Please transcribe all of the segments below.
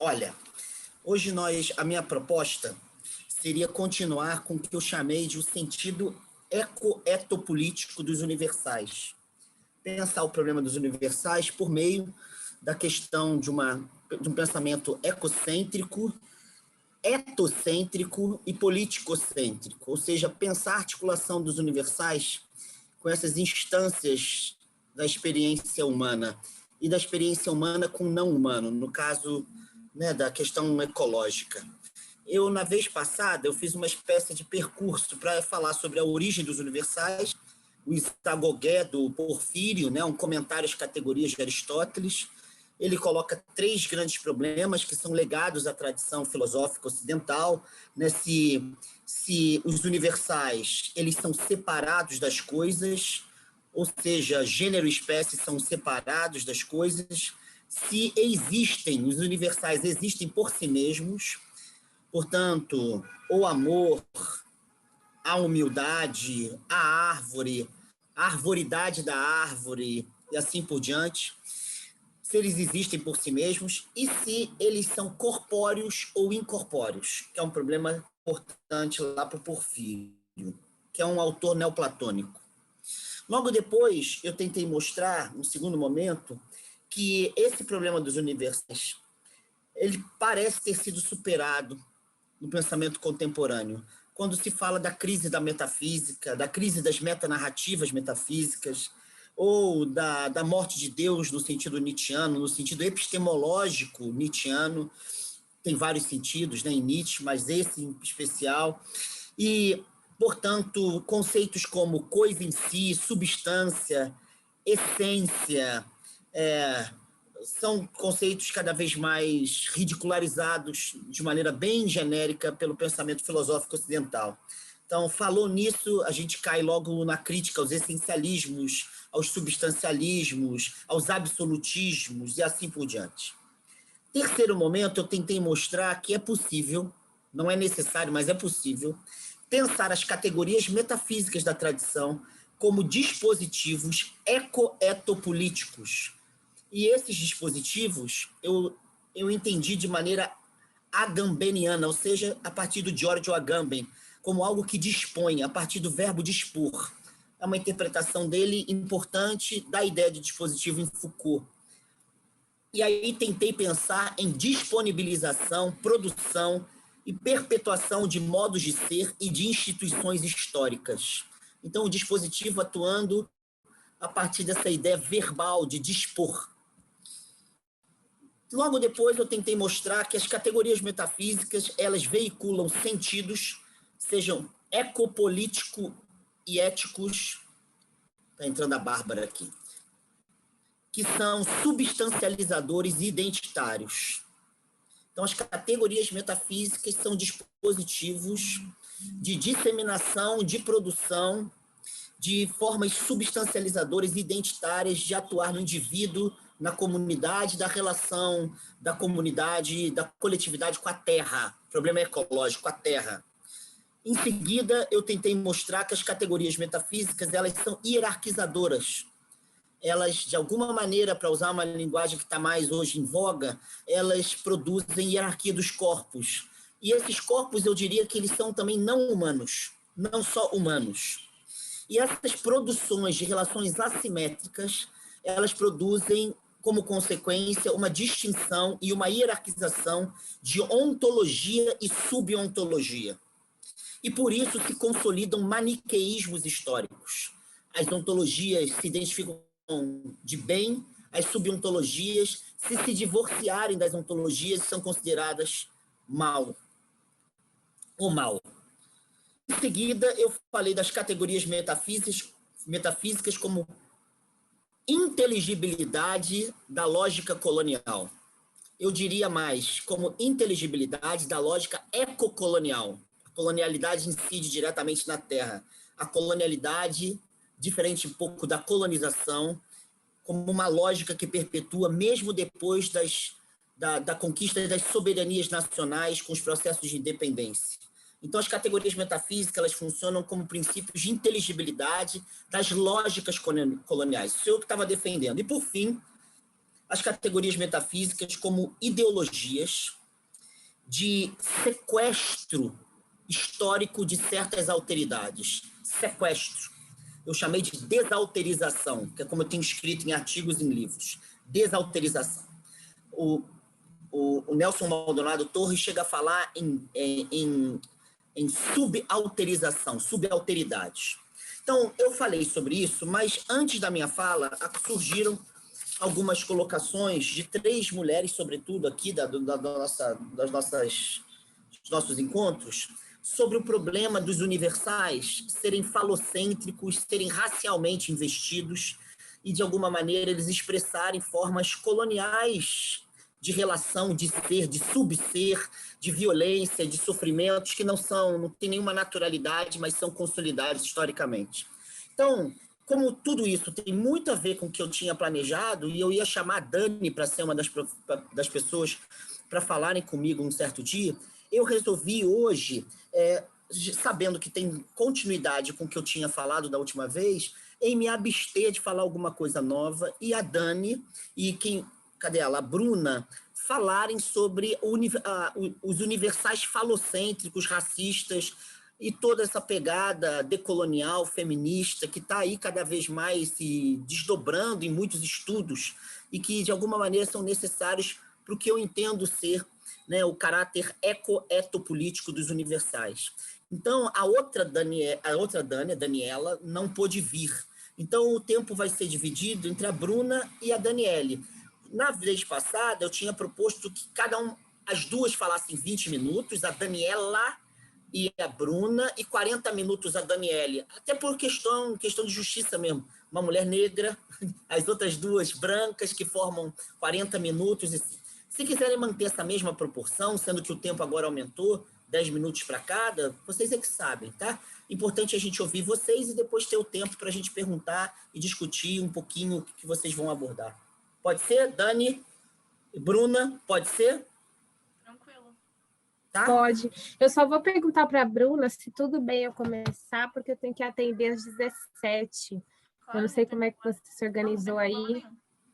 Olha, hoje a minha proposta seria continuar com o que eu chamei de o sentido eco-etopolítico dos universais. Pensar o problema dos universais por meio da questão de um pensamento ecocêntrico, etocêntrico e politicocêntrico, ou seja, pensar a articulação dos universais com essas instâncias da experiência humana e da experiência humana com o não humano, no caso, né, da questão ecológica. Na vez passada, eu fiz uma espécie de percurso para falar sobre a origem dos universais, o Isagogé do Porfírio, né, um comentário às categorias de Aristóteles. Ele coloca 3 grandes problemas que são legados à tradição filosófica ocidental, né, se os universais eles são separados das coisas, ou seja, gênero e espécie são separados das coisas, se existem, os universais existem por si mesmos, portanto, o amor, a humildade, a árvore, a arvoridade da árvore e assim por diante, se eles existem por si mesmos e se eles são corpóreos ou incorpóreos, que é um problema importante lá para o Porfírio, que é um autor neoplatônico. Logo depois, eu tentei mostrar, no segundo momento, que esse problema dos universais, ele parece ter sido superado no pensamento contemporâneo, quando se fala da crise da metafísica, da crise das metanarrativas metafísicas, ou da morte de Deus no sentido nietzschiano, no sentido epistemológico nietzschiano, tem vários sentidos, né, em Nietzsche, mas esse em especial, e, portanto, conceitos como coisa em si, substância, essência, são conceitos cada vez mais ridicularizados de maneira bem genérica pelo pensamento filosófico ocidental. Então, falou nisso, a gente cai logo na crítica aos essencialismos, aos substancialismos, aos absolutismos e assim por diante. Terceiro momento, eu tentei mostrar que é possível, não é necessário, mas é possível, pensar as categorias metafísicas da tradição como dispositivos eco-etopolíticos. E esses dispositivos eu entendi de maneira agambeniana, ou seja, a partir do Giorgio Agamben, como algo que dispõe, a partir do verbo dispor. É uma interpretação dele importante da ideia de dispositivo em Foucault. E aí tentei pensar em disponibilização, produção e perpetuação de modos de ser e de instituições históricas. Então, o dispositivo atuando a partir dessa ideia verbal de dispor. Logo depois, eu tentei mostrar que as categorias metafísicas, elas veiculam sentidos, sejam ecopolítico e éticos, está entrando a Bárbara aqui, que são substancializadores e identitários. Então, as categorias metafísicas são dispositivos de disseminação, de produção, de formas substancializadoras e identitárias de atuar no indivíduo, na comunidade, da relação da comunidade, da coletividade com a terra, problema ecológico, a terra. Em seguida, eu tentei mostrar que as categorias metafísicas, elas são hierarquizadoras. Elas, de alguma maneira, para usar uma linguagem que está mais hoje em voga, elas produzem hierarquia dos corpos. E esses corpos, eu diria que eles são também não humanos, não só humanos. E essas produções de relações assimétricas, elas produzem, como consequência, uma distinção e uma hierarquização de ontologia e subontologia. E por isso se consolidam maniqueísmos históricos. As ontologias se identificam de bem, as subontologias, se divorciarem das ontologias, são consideradas mal ou mal. Em seguida, eu falei das categorias metafísicas como inteligibilidade da lógica colonial. Eu diria mais, como inteligibilidade da lógica ecocolonial. A colonialidade incide diretamente na terra. A colonialidade, diferente um pouco da colonização, como uma lógica que perpetua mesmo depois da conquista das soberanias nacionais com os processos de independência. Então, as categorias metafísicas, elas funcionam como princípios de inteligibilidade das lógicas coloniais. Isso é o que eu estava defendendo. E, por fim, as categorias metafísicas como ideologias de sequestro histórico de certas alteridades. Sequestro. Eu chamei de desalterização, que é como eu tenho escrito em artigos e em livros. Desalterização. O Nelson Maldonado Torres chega a falar em subalterização, subalteridades. Então, eu falei sobre isso, mas antes da minha fala, surgiram algumas colocações de 3 mulheres, sobretudo aqui dos nossos encontros, sobre o problema dos universais serem falocêntricos, serem racialmente investidos e, de alguma maneira, eles expressarem formas coloniais de relação, de ser, de subser, de violência, de sofrimentos que não têm nenhuma naturalidade, mas são consolidados historicamente. Então, como tudo isso tem muito a ver com o que eu tinha planejado, e eu ia chamar a Dani para ser uma das pessoas para falarem comigo um certo dia, eu resolvi hoje, sabendo que tem continuidade com o que eu tinha falado da última vez, em me abster de falar alguma coisa nova, e a Dani e cadê ela? A Bruna, falarem sobre os universais falocêntricos, racistas, e toda essa pegada decolonial, feminista, que está aí cada vez mais se desdobrando em muitos estudos, e que, de alguma maneira, são necessários para o que eu entendo ser, né, o caráter eco-etopolítico dos universais. Então, a outra Dani, a Daniela, não pôde vir. Então, o tempo vai ser dividido entre a Bruna e a Daniele. Na vez passada, eu tinha proposto que as duas falassem 20 minutos, a Daniela e a Bruna, e 40 minutos a Daniele, até por questão de justiça mesmo. Uma mulher negra, as outras duas brancas, que formam 40 minutos. Se quiserem manter essa mesma proporção, sendo que o tempo agora aumentou, 10 minutos para cada, vocês é que sabem, tá? Importante a gente ouvir vocês e depois ter o tempo para a gente perguntar e discutir um pouquinho o que vocês vão abordar. Pode ser, Dani? Bruna, pode ser? Tranquilo. Tá? Pode. Eu só vou perguntar para a Bruna se tudo bem eu começar, porque eu tenho que atender às 17. Claro, eu não sei como é que você se organizou aí.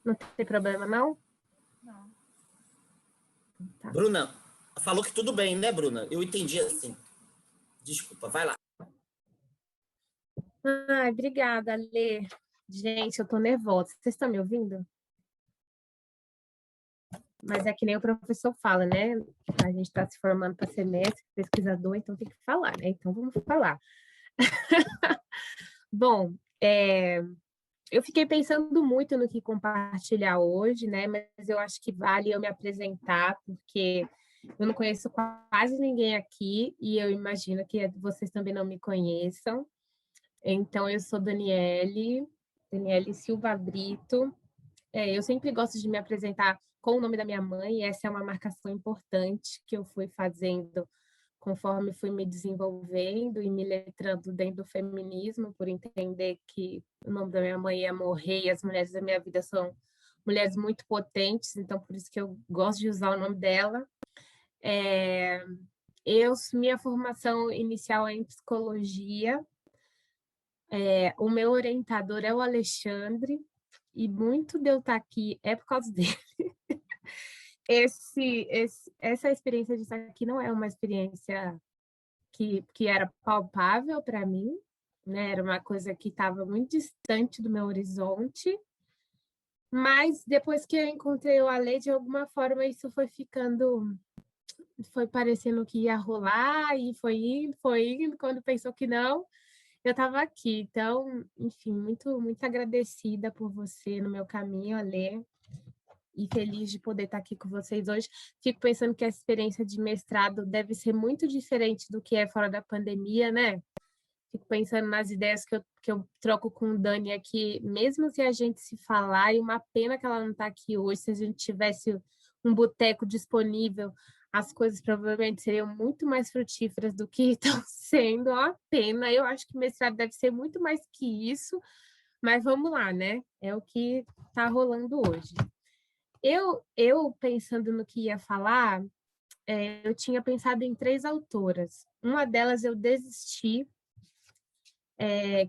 Não tem problema, não? Não. Tá. Bruna, falou que tudo bem, né, Bruna? Eu entendi assim. Desculpa, vai lá. Ai, obrigada, Lê. Gente, eu tô nervosa. Vocês estão me ouvindo? Mas é que nem o professor fala, né? A gente está se formando para ser mestre, pesquisador, então tem que falar, né? Então vamos falar. Bom, eu fiquei pensando muito no que compartilhar hoje, né? Mas eu acho que vale eu me apresentar, porque eu não conheço quase ninguém aqui e eu imagino que vocês também não me conheçam. Então, eu sou Daniele Silva Brito. Eu sempre gosto de me apresentar com o nome da minha mãe, e essa é uma marcação importante que eu fui fazendo conforme fui me desenvolvendo e me letrando dentro do feminismo, por entender que o nome da minha mãe ia morrer e as mulheres da minha vida são mulheres muito potentes, então por isso que eu gosto de usar o nome dela. Minha formação inicial é em psicologia. O meu orientador é o Alexandre, e muito de eu estar aqui é por causa dele. Essa experiência de estar aqui não é uma experiência que era palpável para mim, né? Era uma coisa que estava muito distante do meu horizonte, mas depois que eu encontrei o Ale, de alguma forma isso foi parecendo que ia rolar, e foi indo, quando pensou que não, eu estava aqui. Então, enfim, muito, muito agradecida por você no meu caminho, Ale, e feliz de poder estar aqui com vocês hoje. Fico pensando que a experiência de mestrado deve ser muito diferente do que é fora da pandemia, né? Fico pensando nas ideias que eu troco com o Dani aqui, mesmo se a gente se falar, e uma pena que ela não está aqui hoje, se a gente tivesse um boteco disponível, as coisas provavelmente seriam muito mais frutíferas do que estão sendo. Uma pena. Eu acho que mestrado deve ser muito mais que isso, mas vamos lá, né? É o que está rolando hoje. Eu pensando no que ia falar, eu tinha pensado em 3 autoras. Uma delas eu desisti,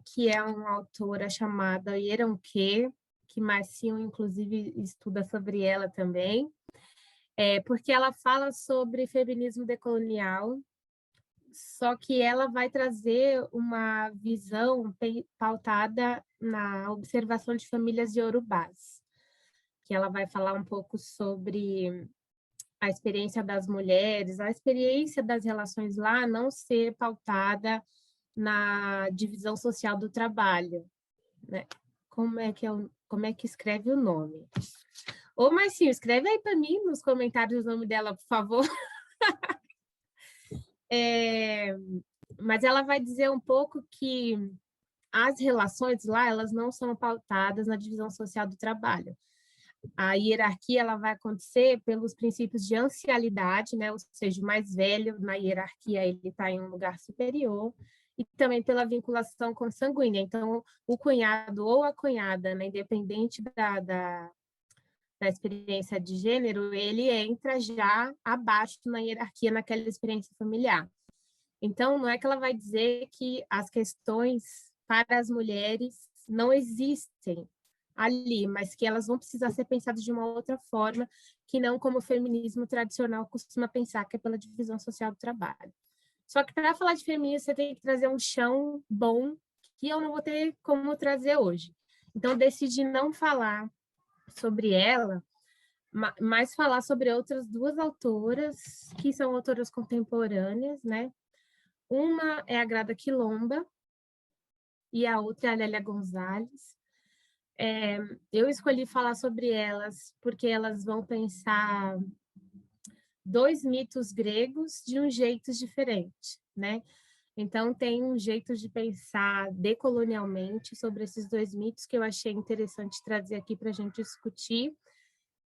que é uma autora chamada Yeronke, que Marcinho, inclusive, estuda sobre ela também, porque ela fala sobre feminismo decolonial, só que ela vai trazer uma visão pautada na observação de famílias iorubás, que ela vai falar um pouco sobre a experiência das mulheres, a experiência das relações lá não ser pautada na divisão social do trabalho, né? Como é que escreve o nome? Ô, Marcinho, escreve aí para mim nos comentários o nome dela, por favor. Mas ela vai dizer um pouco que as relações lá, elas não são pautadas na divisão social do trabalho. A hierarquia ela vai acontecer pelos princípios de ancialidade, né? Ou seja, o mais velho na hierarquia ele está em um lugar superior, e também pela vinculação consanguínea. Então, o cunhado ou a cunhada, né, independente da experiência de gênero, ele entra já abaixo na hierarquia naquela experiência familiar. Então, não é que ela vai dizer que as questões para as mulheres não existem ali, mas que elas vão precisar ser pensadas de uma outra forma, que não como o feminismo tradicional costuma pensar, que é pela divisão social do trabalho. Só que para falar de feminismo, você tem que trazer um chão bom, que eu não vou ter como trazer hoje. Então, decidi não falar sobre ela, mas falar sobre outras duas autoras, que são autoras contemporâneas, né? Uma é a Grada Quilomba e a outra é a Lélia Gonzalez. Eu escolhi falar sobre elas porque elas vão pensar dois mitos gregos de um jeito diferente, né? Então, tem um jeito de pensar decolonialmente sobre esses dois mitos que eu achei interessante trazer aqui para a gente discutir.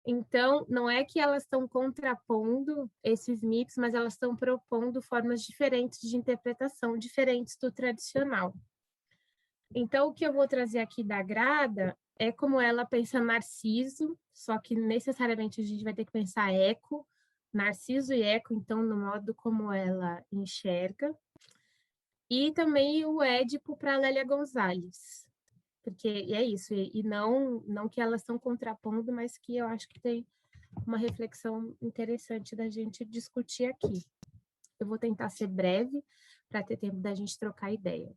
Então, não é que elas estão contrapondo esses mitos, mas elas estão propondo formas diferentes de interpretação, diferentes do tradicional. Então, o que eu vou trazer aqui da Grada é como ela pensa Narciso, só que necessariamente a gente vai ter que pensar Eco, Narciso e Eco, então, no modo como ela enxerga. E também o Édipo para Lélia Gonzalez, porque é isso, e não que elas estão contrapondo, mas que eu acho que tem uma reflexão interessante da gente discutir aqui. Eu vou tentar ser breve para ter tempo da gente trocar ideia.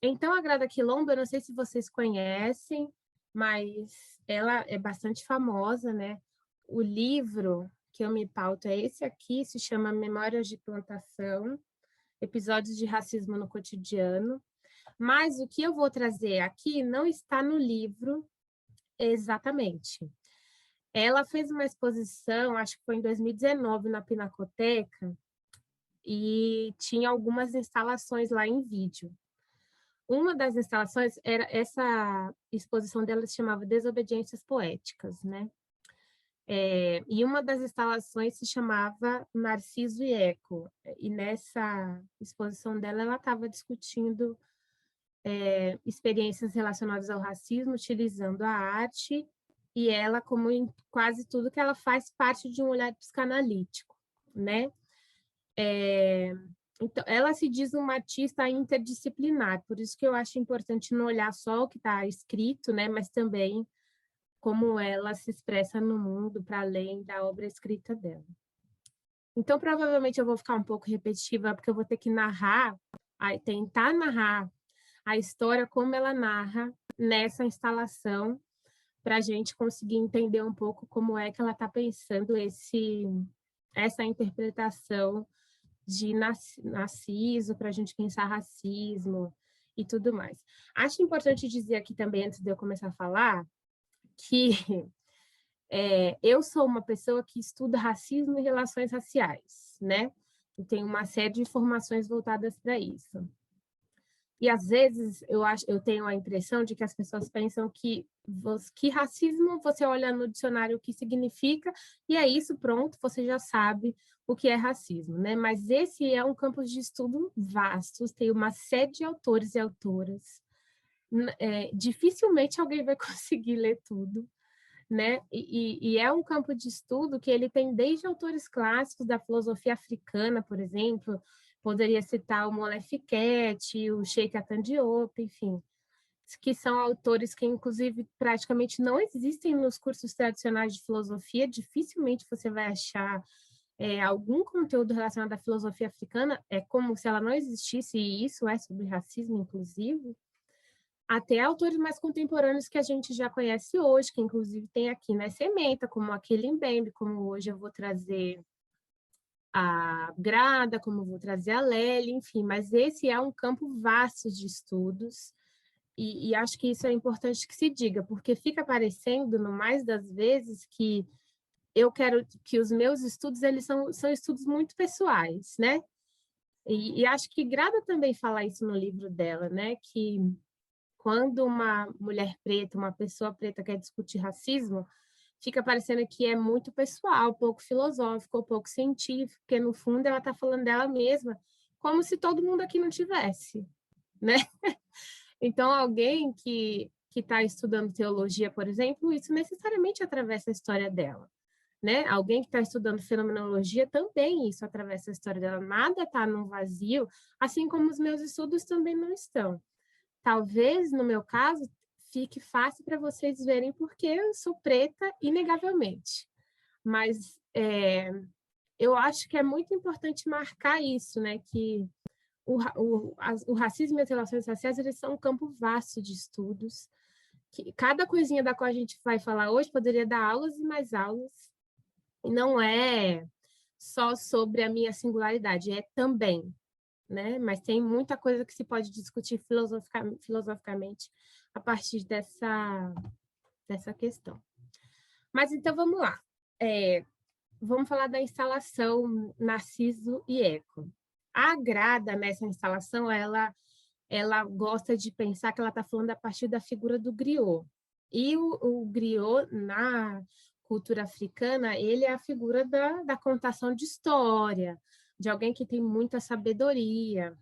Então, a Grada Quilomba, eu não sei se vocês conhecem, mas ela é bastante famosa, né? O livro que eu me pauto é esse aqui, se chama Memórias de Plantação, Episódios de Racismo no Cotidiano. Mas o que eu vou trazer aqui não está no livro exatamente. Ela fez uma exposição, acho que foi em 2019, na Pinacoteca, e tinha algumas instalações lá em vídeo. Uma das instalações era essa exposição dela se chamava Desobediências Poéticas, né? E uma das instalações se chamava Narciso e Eco. E nessa exposição dela, ela estava discutindo experiências relacionadas ao racismo, utilizando a arte, e ela, como em quase tudo que ela faz, parte de um olhar psicanalítico, né? Então, ela se diz uma artista interdisciplinar, por isso que eu acho importante não olhar só o que está escrito, né, mas também como ela se expressa no mundo para além da obra escrita dela. Então, provavelmente eu vou ficar um pouco repetitiva, porque eu vou ter que tentar narrar a história como ela narra nessa instalação, para a gente conseguir entender um pouco como é que ela está pensando essa interpretação de Narciso, para a gente pensar racismo e tudo mais. Acho importante dizer aqui também, antes de eu começar a falar, que eu sou uma pessoa que estuda racismo e relações raciais, né? Eu tenho uma série de informações voltadas para isso. E às vezes eu tenho a impressão de que as pessoas pensam que racismo você olha no dicionário o que significa e é isso, pronto, você já sabe o que é racismo, né? Mas esse é um campo de estudo vasto, tem uma série de autores e autoras. Dificilmente alguém vai conseguir ler tudo, né? E é um campo de estudo que ele tem desde autores clássicos da filosofia africana, por exemplo, poderia citar o Molefe Kett, o Cheikh Anta Diop, enfim. que são autores que, inclusive, praticamente não existem nos cursos tradicionais de filosofia. Dificilmente você vai achar algum conteúdo relacionado à filosofia africana. É como se ela não existisse, e isso é sobre racismo, inclusive. Até autores mais contemporâneos que a gente já conhece hoje, que inclusive tem aqui na Sementa, como aquele Mbembe, como hoje eu vou trazer a Grada, como eu vou trazer a Lely, enfim, mas esse é um campo vasto de estudos, e acho que isso é importante que se diga, porque fica parecendo, no mais das vezes, que eu quero que os meus estudos, eles são estudos muito pessoais, né? E acho que Grada também fala isso no livro dela, né? Que quando uma mulher preta, uma pessoa preta quer discutir racismo, fica parecendo que é muito pessoal, pouco filosófico, pouco científico, porque no fundo ela está falando dela mesma, como se todo mundo aqui não tivesse, né? Então, alguém que está estudando teologia, por exemplo, isso necessariamente atravessa a história dela, né? Alguém que está estudando fenomenologia também isso atravessa a história dela. Nada está num vazio, assim como os meus estudos também não estão. Talvez, no meu caso, fique fácil para vocês verem porque eu sou preta, inegavelmente. Mas eu acho que é muito importante marcar isso, né? Que o racismo e as relações raciais, eles são um campo vasto de estudos. Que cada coisinha da qual a gente vai falar hoje poderia dar aulas e mais aulas. E não é só sobre a minha singularidade, é também, né? Mas tem muita coisa que se pode discutir filosoficamente a partir dessa questão. Mas então vamos lá. Vamos falar da instalação Narciso e Eco. A Grada, nessa instalação, ela gosta de pensar que ela está falando a partir da figura do griot. E o griot, na cultura africana, ele é a figura da contação de história, de alguém que tem muita sabedoria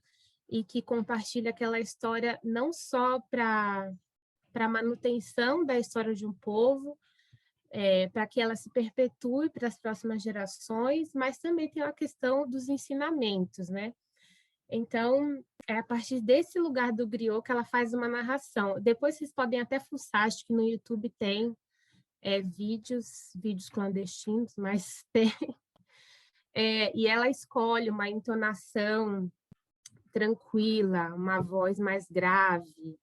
e que compartilha aquela história não só para a manutenção da história de um povo, para que ela se perpetue para as próximas gerações, mas também tem a questão dos ensinamentos, né? Então, é a partir desse lugar do griot que ela faz uma narração. Depois vocês podem até fuçar, acho que no YouTube tem vídeos clandestinos, mas tem. E ela escolhe uma entonação tranquila, uma voz mais grave,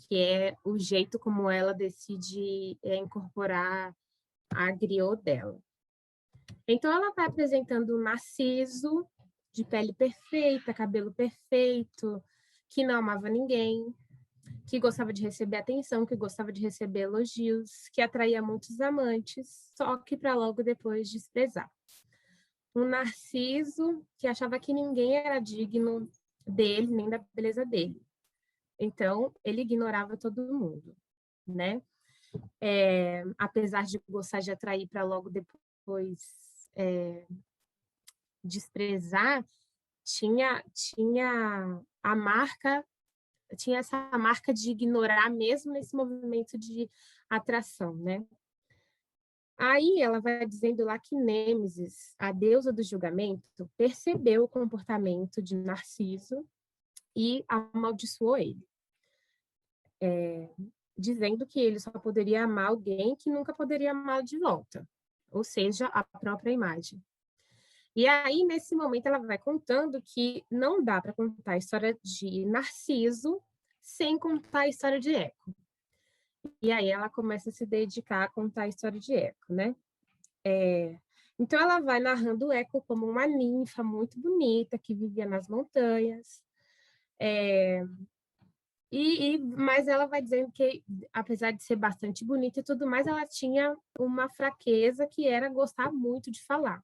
que é o jeito como ela decide incorporar a griot dela. Então, ela vai apresentando um Narciso, de pele perfeita, cabelo perfeito, que não amava ninguém, que gostava de receber atenção, que gostava de receber elogios, que atraía muitos amantes, só que para logo depois desprezar. Um Narciso que achava que ninguém era digno dele, nem da beleza dele. Então, ele ignorava todo mundo, né? Apesar de gostar de atrair para logo depois desprezar, tinha a marca, tinha essa marca de ignorar mesmo nesse movimento de atração, né? Aí ela vai dizendo lá que Nêmesis, a deusa do julgamento, percebeu o comportamento de Narciso e amaldiçoou ele, dizendo que ele só poderia amar alguém que nunca poderia amá-lo de volta, ou seja, a própria imagem. E aí, nesse momento, ela vai contando que não dá para contar a história de Narciso sem contar a história de Eco. E aí ela começa a se dedicar a contar a história de Eco, né? Então, ela vai narrando Eco como uma ninfa muito bonita, que vivia nas montanhas. Mas ela vai dizendo que, apesar de ser bastante bonita e tudo mais, ela tinha uma fraqueza que era gostar muito de falar.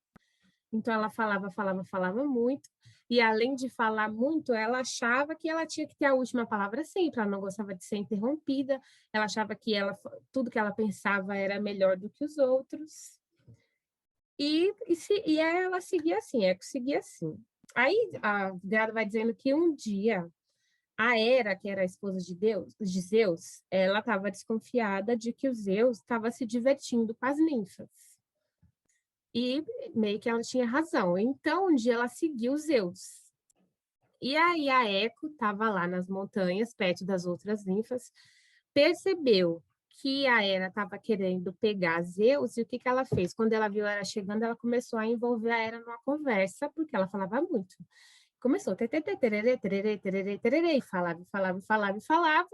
Então, ela falava muito, e além de falar muito, ela achava que ela tinha que ter a última palavra sempre, ela não gostava de ser interrompida, ela achava que tudo que ela pensava era melhor do que os outros, e ela seguia assim, seguia assim. Aí, a Grada vai dizendo que um dia, a Hera, que era a esposa de Zeus, ela estava desconfiada de que o Zeus estava se divertindo com as ninfas. E meio que ela tinha razão. Então, um dia ela seguiu Zeus. E aí a Eco estava lá nas montanhas, perto das outras ninfas, percebeu que a Hera estava querendo pegar Zeus, e o que que ela fez? Quando ela viu a Hera chegando, ela começou a envolver a Hera numa conversa, porque ela falava muito. Começou, tererê, tererê, tererê, tererê, e falava, falava, falava, falava,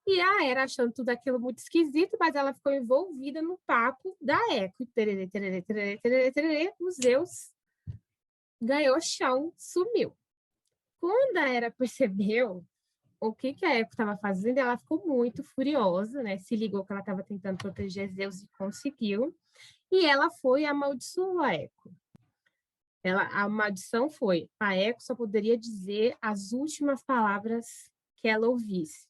e a Hera achando tudo aquilo muito esquisito, mas ela ficou envolvida no papo da Eco, tererê, tererê, tererê, tererê, tererê, o Zeus ganhou chão, sumiu. Quando a Hera percebeu o que que a Eco estava fazendo, ela ficou muito furiosa, né? Se ligou que ela estava tentando proteger Zeus e conseguiu. E ela foi e amaldiçoou a Eco. A maldição foi: a Eco só poderia dizer as últimas palavras que ela ouvisse.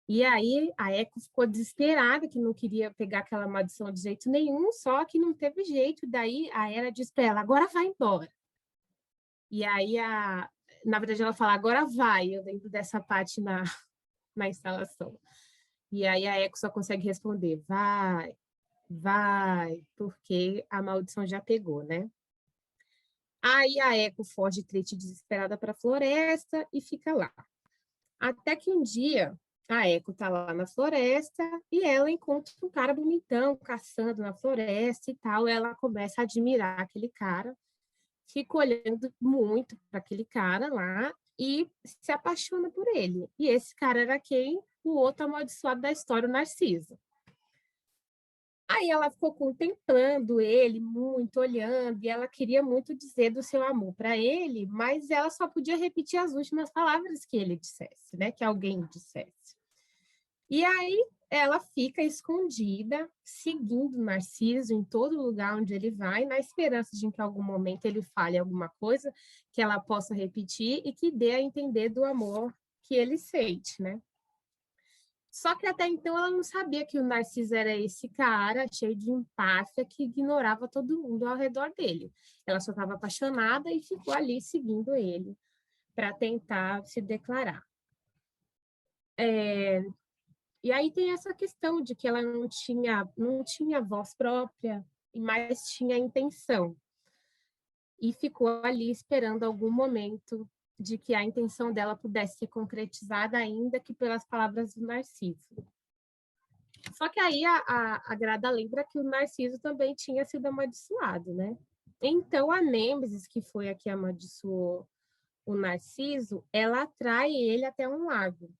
E aí a Eco ficou desesperada, que não queria pegar aquela maldição de jeito nenhum, só que não teve jeito. Daí a Hera disse para ela: agora vai embora. E aí, na verdade, ela fala: agora vai, eu lembro dessa parte na instalação. E aí a Eco só consegue responder: vai, vai, porque a maldição já pegou, né? Aí a Eco foge triste, desesperada para a floresta e fica lá. Até que um dia a Eco tá lá na floresta e ela encontra um cara bonitão caçando na floresta e tal. Ela começa a admirar aquele cara, fica olhando muito para aquele cara lá e se apaixona por ele. E esse cara era quem? O outro amaldiçoado da história, o Narciso. Aí ela ficou contemplando ele muito, olhando, e ela queria muito dizer do seu amor para ele, mas ela só podia repetir as últimas palavras que ele dissesse, né? Que alguém dissesse. E aí ela fica escondida, seguindo o Narciso em todo lugar onde ele vai, na esperança de que em algum momento ele fale alguma coisa que ela possa repetir e que dê a entender do amor que ele sente, né? Só que até então ela não sabia que o Narciso era esse cara cheio de empáfia que ignorava todo mundo ao redor dele. Ela só estava apaixonada e ficou ali seguindo ele para tentar se declarar. E aí tem essa questão de que ela não tinha voz própria, mas tinha intenção. E ficou ali esperando algum momento de que a intenção dela pudesse ser concretizada, ainda que pelas palavras do Narciso. Só que aí a Grada lembra que o Narciso também tinha sido amaldiçoado, né? Então a Nêmesis, que foi a que amaldiçoou o Narciso, ela atrai ele até um lago,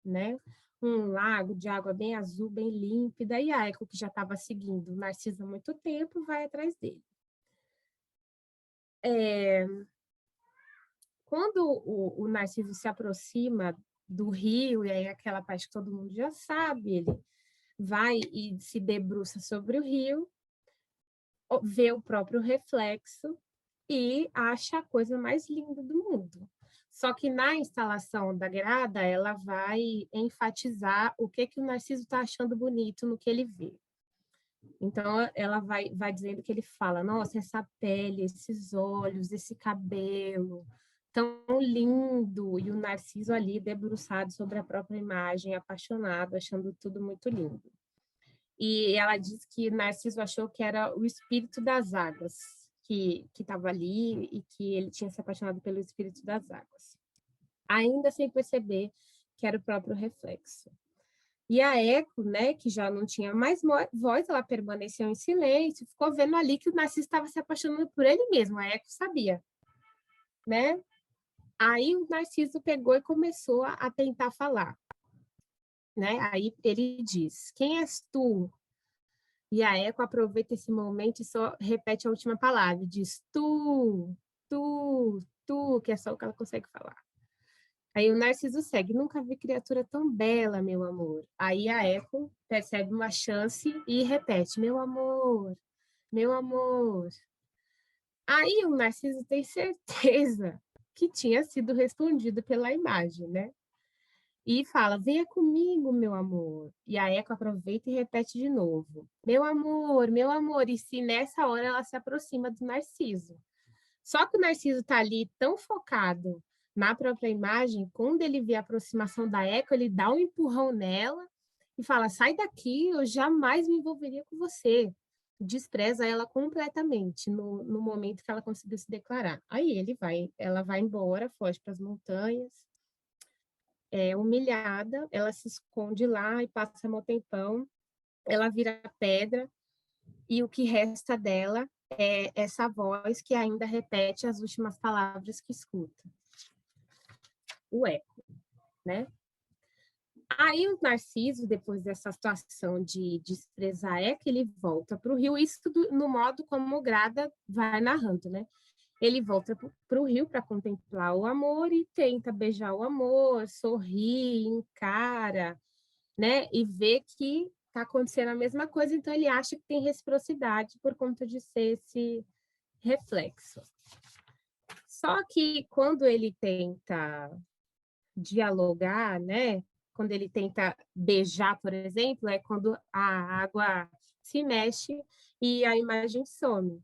né? Um lago de água bem azul, bem límpida, e a Eco, que já estava seguindo o Narciso há muito tempo, vai atrás dele. Quando o Narciso se aproxima do rio, e aí aquela parte que todo mundo já sabe, ele vai e se debruça sobre o rio, vê o próprio reflexo e acha a coisa mais linda do mundo. Só que na instalação da Grada, ela vai enfatizar o que o Narciso está achando bonito no que ele vê. Então, ela vai dizendo que ele fala: nossa, essa pele, esses olhos, esse cabelo, tão lindo. E o Narciso ali debruçado sobre a própria imagem, apaixonado, achando tudo muito lindo. E ela diz que Narciso achou que era o espírito das águas que estava ali e que ele tinha se apaixonado pelo espírito das águas, ainda sem perceber que era o próprio reflexo. E a Eco, né, que já não tinha mais voz, ela permaneceu em silêncio, ficou vendo ali que o Narciso estava se apaixonando por ele mesmo, a Eco sabia, né? Aí o Narciso pegou e começou a tentar falar, né? Aí ele diz: quem és tu? E a Eco aproveita esse momento e só repete a última palavra, diz tu, que é só o que ela consegue falar. Aí o Narciso segue: nunca vi criatura tão bela, meu amor. Aí a Eco percebe uma chance e repete: meu amor, meu amor. Aí o Narciso tem certeza que tinha sido respondido pela imagem, né? E fala: venha comigo, meu amor. E a Eco aproveita e repete de novo: meu amor, meu amor. E se nessa hora ela se aproxima do Narciso. Só que o Narciso está ali tão focado na própria imagem, quando ele vê a aproximação da Eco, ele dá um empurrão nela e fala: sai daqui, eu jamais me envolveria com você. despreza ela completamente no momento que ela conseguiu se declarar. Aí ela vai embora, foge para as montanhas, é humilhada, ela se esconde lá e passa um tempão, ela vira pedra, e o que resta dela é essa voz que ainda repete as últimas palavras que escuta. O eco, né? Aí o Narciso, depois dessa situação de desprezar Eca, ele volta para o rio, isso tudo no modo como o Grada vai narrando, né? Ele volta para o rio para contemplar o amor e tenta beijar o amor, sorrir, encara, né? E vê que está acontecendo a mesma coisa, então ele acha que tem reciprocidade por conta de ser esse reflexo. Só que quando ele tenta dialogar, né? Quando ele tenta beijar, por exemplo, é quando a água se mexe e a imagem some.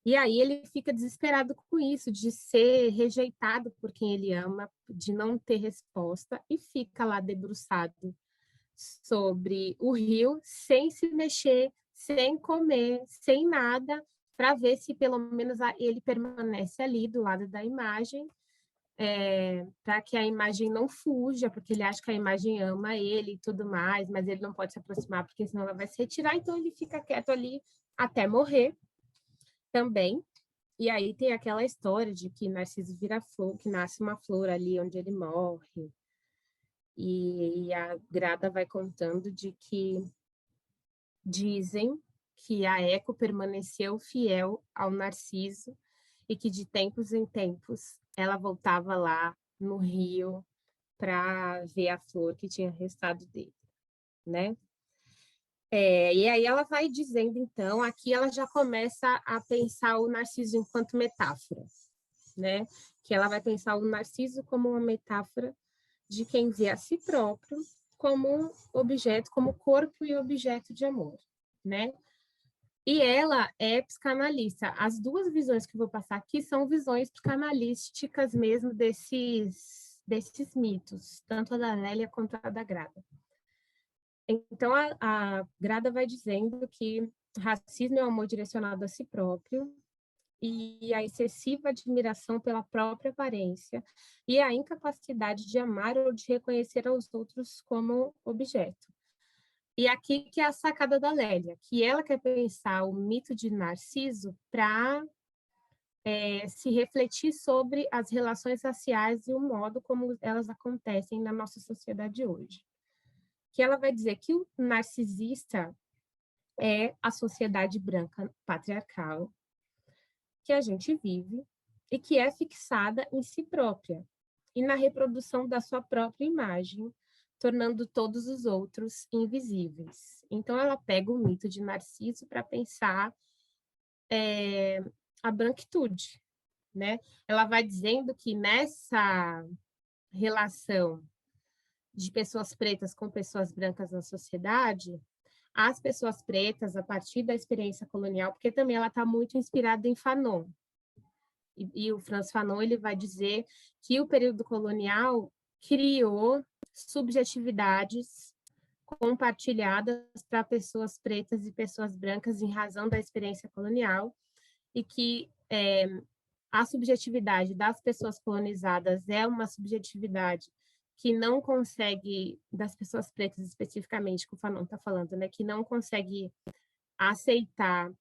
E aí ele fica desesperado com isso, de ser rejeitado por quem ele ama, de não ter resposta, e fica lá debruçado sobre o rio, sem se mexer, sem comer, sem nada, para ver se pelo menos ele permanece ali do lado da imagem, para que a imagem não fuja, porque ele acha que a imagem ama ele e tudo mais, mas ele não pode se aproximar, porque senão ela vai se retirar, então ele fica quieto ali até morrer também. E aí tem aquela história de que Narciso vira flor, que nasce uma flor ali onde ele morre. E a Grada vai contando de que dizem que a Eco permaneceu fiel ao Narciso e que de tempos em tempos ela voltava lá no rio para ver a flor que tinha restado dele, né? E aí ela vai dizendo, então, aqui ela já começa a pensar o Narciso enquanto metáfora, né? Que ela vai pensar o Narciso como uma metáfora de quem vê a si próprio como objeto, como corpo e objeto de amor, né? E ela é psicanalista. As duas visões que eu vou passar aqui são visões psicanalísticas mesmo desses mitos, tanto a da Lélia quanto a da Grada. Então, a Grada vai dizendo que racismo é o amor direcionado a si próprio e a excessiva admiração pela própria aparência e a incapacidade de amar ou de reconhecer aos outros como objeto. E aqui que é a sacada da Lélia, que ela quer pensar o mito de Narciso para se refletir sobre as relações raciais e o modo como elas acontecem na nossa sociedade hoje. Que ela vai dizer que o narcisista é a sociedade branca patriarcal que a gente vive e que é fixada em si própria e na reprodução da sua própria imagem, tornando todos os outros invisíveis. Então, ela pega o mito de Narciso para pensar a branquitude, né? Ela vai dizendo que nessa relação de pessoas pretas com pessoas brancas na sociedade, as pessoas pretas, a partir da experiência colonial, porque também ela está muito inspirada em Fanon. E o Frantz Fanon ele vai dizer que o período colonial criou subjetividades compartilhadas para pessoas pretas e pessoas brancas em razão da experiência colonial, e que a subjetividade das pessoas colonizadas é uma subjetividade que não consegue, das pessoas pretas especificamente, que o Fanon está falando, né, que não consegue aceitar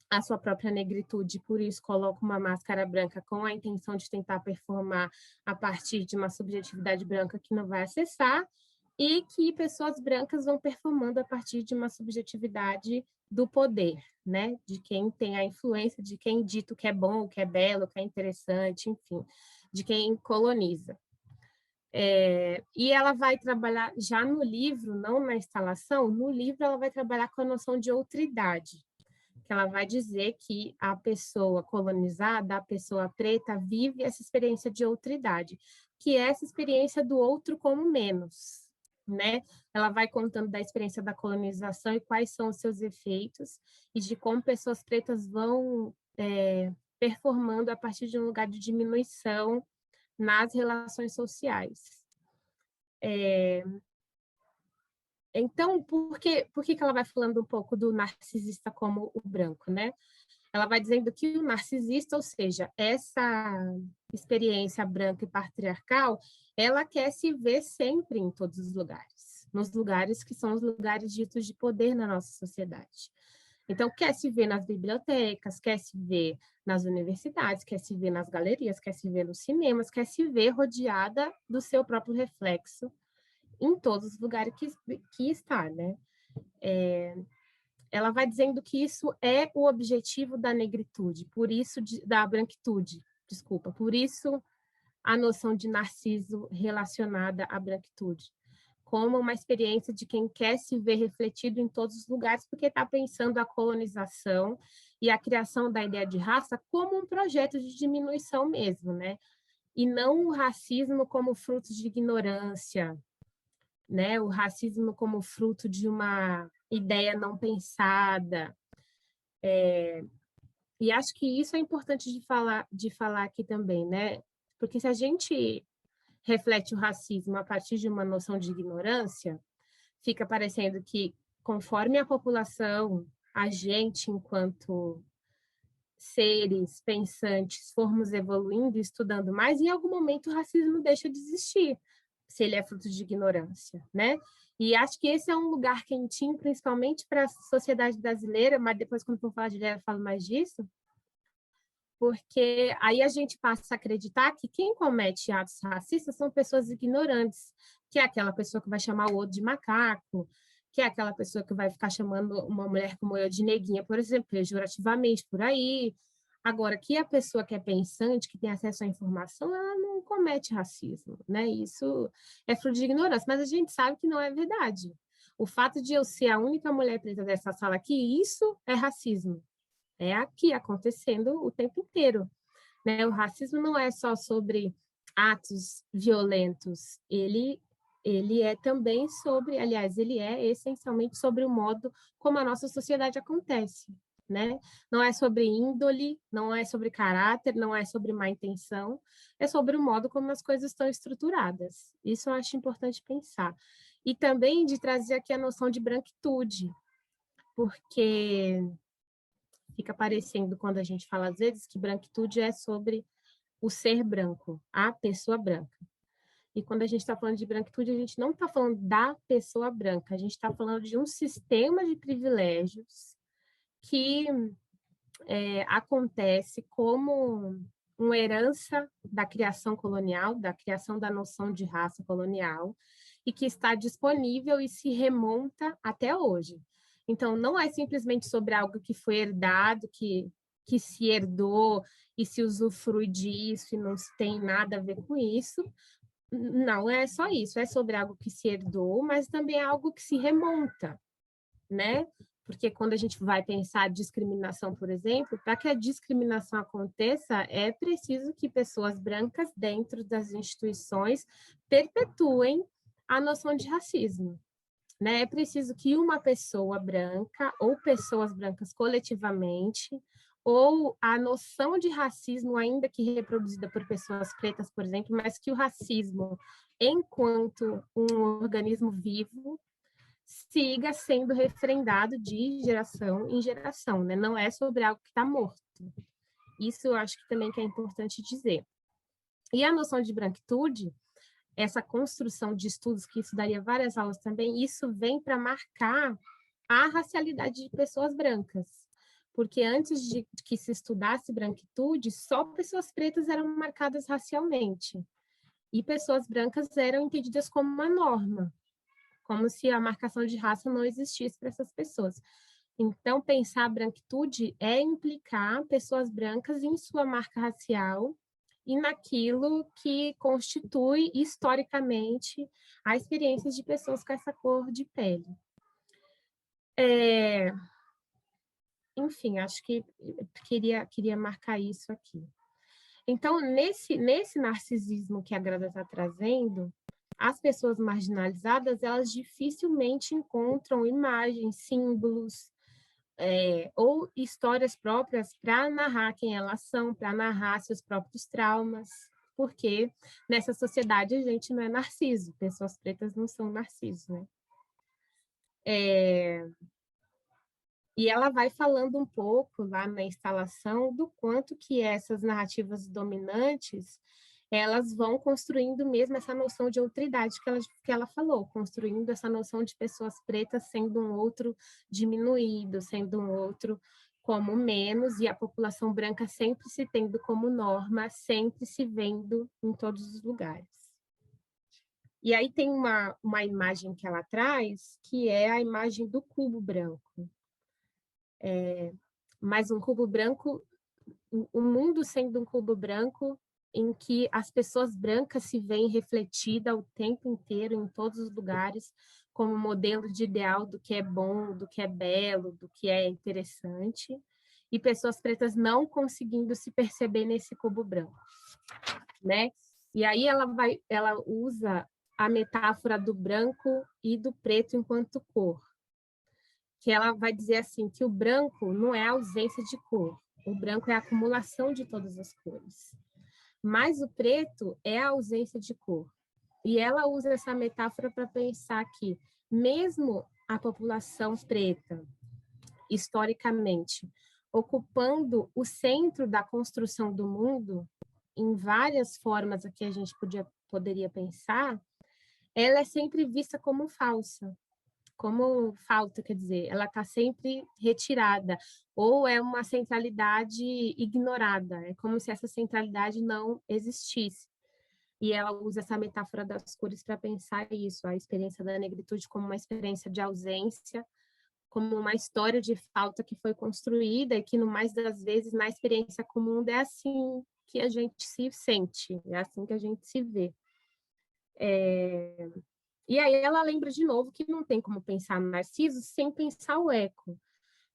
a sua própria negritude, por isso coloca uma máscara branca com a intenção de tentar performar a partir de uma subjetividade branca que não vai acessar, e que pessoas brancas vão performando a partir de uma subjetividade do poder, né? De quem tem a influência, de quem dita o que é bom, o que é belo, o que é interessante, enfim, de quem coloniza. E ela vai trabalhar, já no livro, não na instalação, no livro ela vai trabalhar com a noção de outridade, que ela vai dizer que a pessoa colonizada, a pessoa preta, vive essa experiência de outridade, que é essa experiência do outro como menos, né? Ela vai contando da experiência da colonização e quais são os seus efeitos, e de como pessoas pretas vão performando a partir de um lugar de diminuição nas relações sociais. Então, por que ela vai falando um pouco do narcisista como o branco, né? Ela vai dizendo que o narcisista, ou seja, essa experiência branca e patriarcal, ela quer se ver sempre em todos os lugares, nos lugares que são os lugares ditos de poder na nossa sociedade. Então, quer se ver nas bibliotecas, quer se ver nas universidades, quer se ver nas galerias, quer se ver nos cinemas, quer se ver rodeada do seu próprio reflexo em todos os lugares que está, né? Ela vai dizendo que isso é o objetivo da negritude, por isso da branquitude, desculpa, por isso a noção de narciso relacionada à branquitude, como uma experiência de quem quer se ver refletido em todos os lugares, porque está pensando a colonização e a criação da ideia de raça como um projeto de diminuição mesmo, né? E não o racismo como fruto de ignorância, né? O racismo como fruto de uma ideia não pensada. E acho que isso é importante de falar aqui também, né? Porque se a gente reflete o racismo a partir de uma noção de ignorância, fica parecendo que, conforme a população, a gente, enquanto seres pensantes, formos evoluindo e estudando mais, em algum momento o racismo deixa de existir, se ele é fruto de ignorância, né? E acho que esse é um lugar quentinho, principalmente para a sociedade brasileira, mas depois, quando for falar de mulher, eu falo mais disso, porque aí a gente passa a acreditar que quem comete atos racistas são pessoas ignorantes, que é aquela pessoa que vai chamar o outro de macaco, que é aquela pessoa que vai ficar chamando uma mulher como eu de neguinha, por exemplo, pejorativamente por aí. Agora, que a pessoa que é pensante, que tem acesso à informação, ela não comete racismo, né? Isso é fruto de ignorância, mas a gente sabe que não é verdade. O fato de eu ser a única mulher preta dessa sala aqui, isso é racismo. É aqui acontecendo o tempo inteiro, né? O racismo não é só sobre atos violentos, ele é também sobre, aliás, ele é essencialmente sobre o modo como a nossa sociedade acontece, né? Não é sobre índole, não é sobre caráter, não é sobre má intenção, é sobre o modo como as coisas estão estruturadas. Isso eu acho importante pensar. E também de trazer aqui a noção de branquitude, porque fica parecendo, quando a gente fala às vezes, que branquitude é sobre o ser branco, a pessoa branca. E quando a gente está falando de branquitude, a gente não está falando da pessoa branca, a gente está falando de um sistema de privilégios que acontece como uma herança da criação colonial, da criação da noção de raça colonial, e que está disponível e se remonta até hoje. Então, não é simplesmente sobre algo que foi herdado, que se herdou e se usufrui disso e não se tem nada a ver com isso. Não é só isso, é sobre algo que se herdou, mas também é algo que se remonta, né? Porque quando a gente vai pensar discriminação, por exemplo, para que a discriminação aconteça, é preciso que pessoas brancas dentro das instituições perpetuem a noção de racismo, né? É preciso que uma pessoa branca ou pessoas brancas coletivamente ou a noção de racismo, ainda que reproduzida por pessoas pretas, por exemplo, mas que o racismo, enquanto um organismo vivo, siga sendo referendado de geração em geração, né? Não é sobre algo que está morto. Isso eu acho que também que é importante dizer. E a noção de branquitude, essa construção de estudos, que isso daria várias aulas também, isso vem para marcar a racialidade de pessoas brancas. Porque antes de que se estudasse branquitude, só pessoas pretas eram marcadas racialmente. E pessoas brancas eram entendidas como uma norma, como se a marcação de raça não existisse para essas pessoas. Então, pensar a branquitude é implicar pessoas brancas em sua marca racial e naquilo que constitui historicamente a experiência de pessoas com essa cor de pele. Enfim, acho que queria marcar isso aqui. Então, nesse narcisismo que a Grada está trazendo, as pessoas marginalizadas, elas dificilmente encontram imagens, símbolos, ou histórias próprias para narrar quem elas são, para narrar seus próprios traumas, porque nessa sociedade a gente não é narciso, pessoas pretas não são narcisos, né? E ela vai falando um pouco lá na instalação do quanto que essas narrativas dominantes, elas vão construindo mesmo essa noção de outridade que ela falou, construindo essa noção de pessoas pretas sendo um outro diminuído, sendo um outro como menos, e a população branca sempre se tendo como norma, sempre se vendo em todos os lugares. E aí tem uma imagem que ela traz, que é a imagem do cubo branco. Mas um cubo branco, o mundo sendo um cubo branco em que as pessoas brancas se veem refletida o tempo inteiro, em todos os lugares, como modelo de ideal do que é bom, do que é belo, do que é interessante, e pessoas pretas não conseguindo se perceber nesse cubo branco, né? E aí ela usa a metáfora do branco e do preto enquanto cor, que ela vai dizer assim, que o branco não é a ausência de cor, o branco é a acumulação de todas as cores. Mas o preto é a ausência de cor. E ela usa essa metáfora para pensar que, mesmo a população preta, historicamente, ocupando o centro da construção do mundo, em várias formas que a gente poderia pensar, ela é sempre vista como falsa. Como falta, quer dizer, ela está sempre retirada, ou é uma centralidade ignorada, é como se essa centralidade não existisse. E ela usa essa metáfora das cores para pensar isso, a experiência da negritude como uma experiência de ausência, como uma história de falta que foi construída e que, no mais das vezes, na experiência comum, é assim que a gente se sente, é assim que a gente se vê. E aí ela lembra de novo que não tem como pensar no Narciso sem pensar o eco.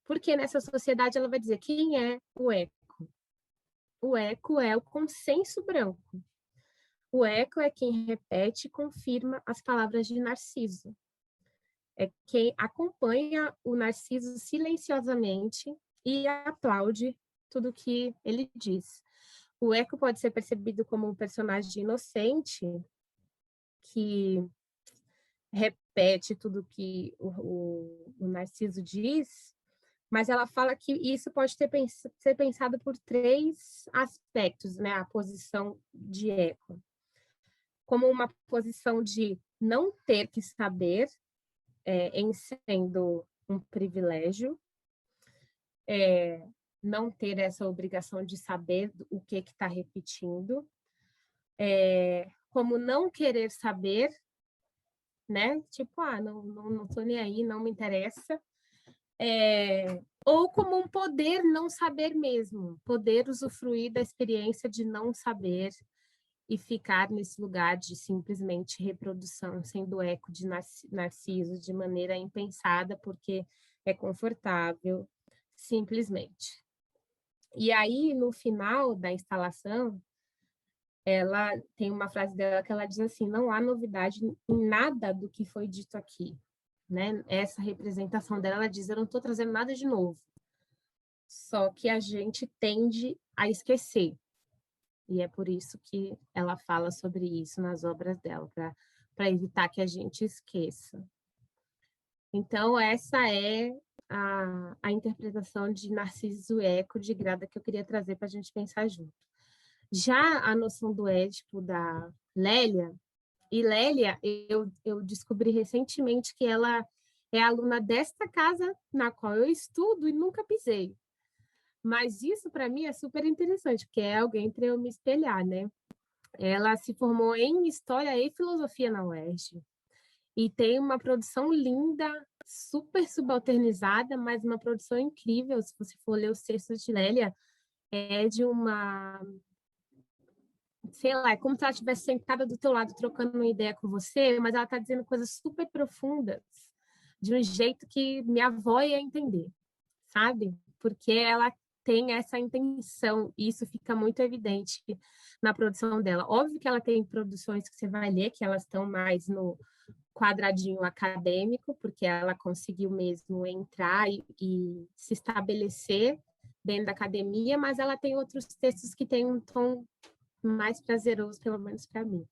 Porque nessa sociedade ela vai dizer quem é o eco? O eco é o consenso branco. O eco é quem repete e confirma as palavras de Narciso. É quem acompanha o Narciso silenciosamente e aplaude tudo que ele diz. O eco pode ser percebido como um personagem inocente que repete tudo que o Narciso diz, mas ela fala que isso pode ser pensado por 3 aspectos, né? A posição de eco. Como uma posição de não ter que saber, em sendo um privilégio, não ter essa obrigação de saber o que está repetindo, como não querer saber, né? Tipo, não tô nem aí, não me interessa. Ou como um poder não saber mesmo, poder usufruir da experiência de não saber e ficar nesse lugar de simplesmente reprodução, sendo eco de Narciso de maneira impensada, porque é confortável, simplesmente. E aí, no final da instalação, ela tem uma frase dela que ela diz assim, não há novidade em nada do que foi dito aqui. Né? Essa representação dela, ela diz, eu não estou trazendo nada de novo. Só que a gente tende a esquecer. E é por isso que ela fala sobre isso nas obras dela, para evitar que a gente esqueça. Então, essa é a interpretação de Narciso Eco de Grada que eu queria trazer para a gente pensar junto. Já a noção do Édipo da Lélia, e Lélia, eu descobri recentemente que ela é aluna desta casa na qual eu estudo e nunca pisei. Mas isso, para mim, é super interessante, porque é alguém para eu me espelhar, né? Ela se formou em História e Filosofia na UERJ. E tem uma produção linda, super subalternizada, mas uma produção incrível. Se você for ler os textos de Lélia, é de uma... sei lá, é como se ela estivesse sentada do teu lado, trocando uma ideia com você, mas ela está dizendo coisas super profundas, de um jeito que minha avó ia entender, sabe? Porque ela tem essa intenção, e isso fica muito evidente na produção dela. Óbvio que ela tem produções que você vai ler, que elas estão mais no quadradinho acadêmico, porque ela conseguiu mesmo entrar e se estabelecer dentro da academia, mas ela tem outros textos que têm um tom mais prazeroso, pelo menos para mim.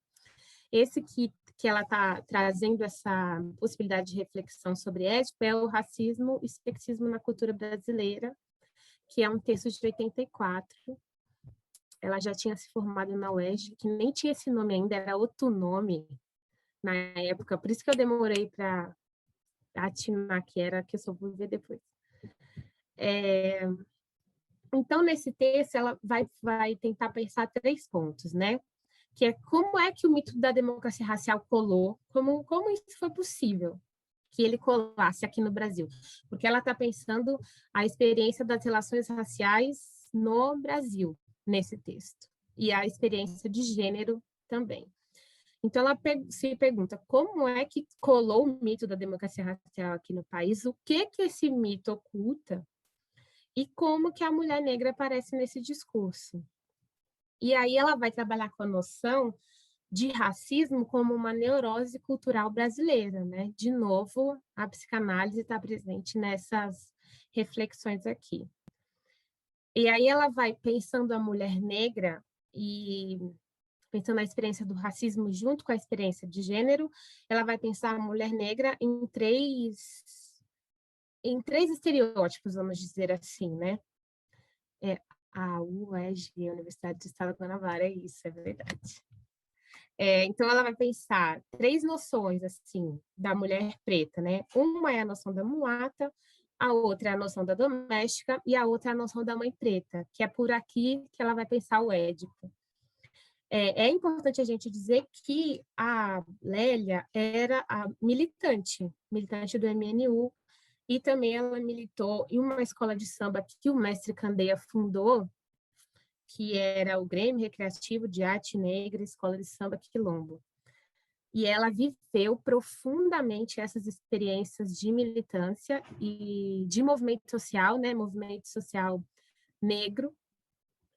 Esse que que ela está trazendo essa possibilidade de reflexão sobre Édipo é o racismo e sexismo na cultura brasileira, que é um texto de 84. Ela já tinha se formado na UERJ, que nem tinha esse nome ainda, era outro nome na época, por isso que eu demorei para atinar que era, que eu só vou ver depois. Então, nesse texto, ela vai tentar pensar 3 pontos, né? Que é como é que o mito da democracia racial colou, como isso foi possível que ele colasse aqui no Brasil. Porque ela está pensando a experiência das relações raciais no Brasil, nesse texto. E a experiência de gênero também. Então, ela se pergunta como é que colou o mito da democracia racial aqui no país, o que esse mito oculta e como que a mulher negra aparece nesse discurso. E aí ela vai trabalhar com a noção de racismo como uma neurose cultural brasileira, né? De novo, a psicanálise está presente nessas reflexões aqui. E aí ela vai pensando a mulher negra e pensando a experiência do racismo junto com a experiência de gênero, ela vai pensar a mulher negra em três estereótipos, vamos dizer assim, né? A UERJ, a Universidade do Estado do Guanabara, é isso, é verdade. Então, ela vai pensar 3 noções, assim, da mulher preta, né? Uma é a noção da mulata, a outra é a noção da doméstica e a outra é a noção da mãe preta, que é por aqui que ela vai pensar o Édipo. É importante a gente dizer que a Lélia era a militante do MNU, e também ela militou em uma escola de samba que o mestre Candeia fundou, que era o Grêmio Recreativo de Arte Negra, Escola de Samba Quilombo. E ela viveu profundamente essas experiências de militância e de movimento social, né, movimento social negro,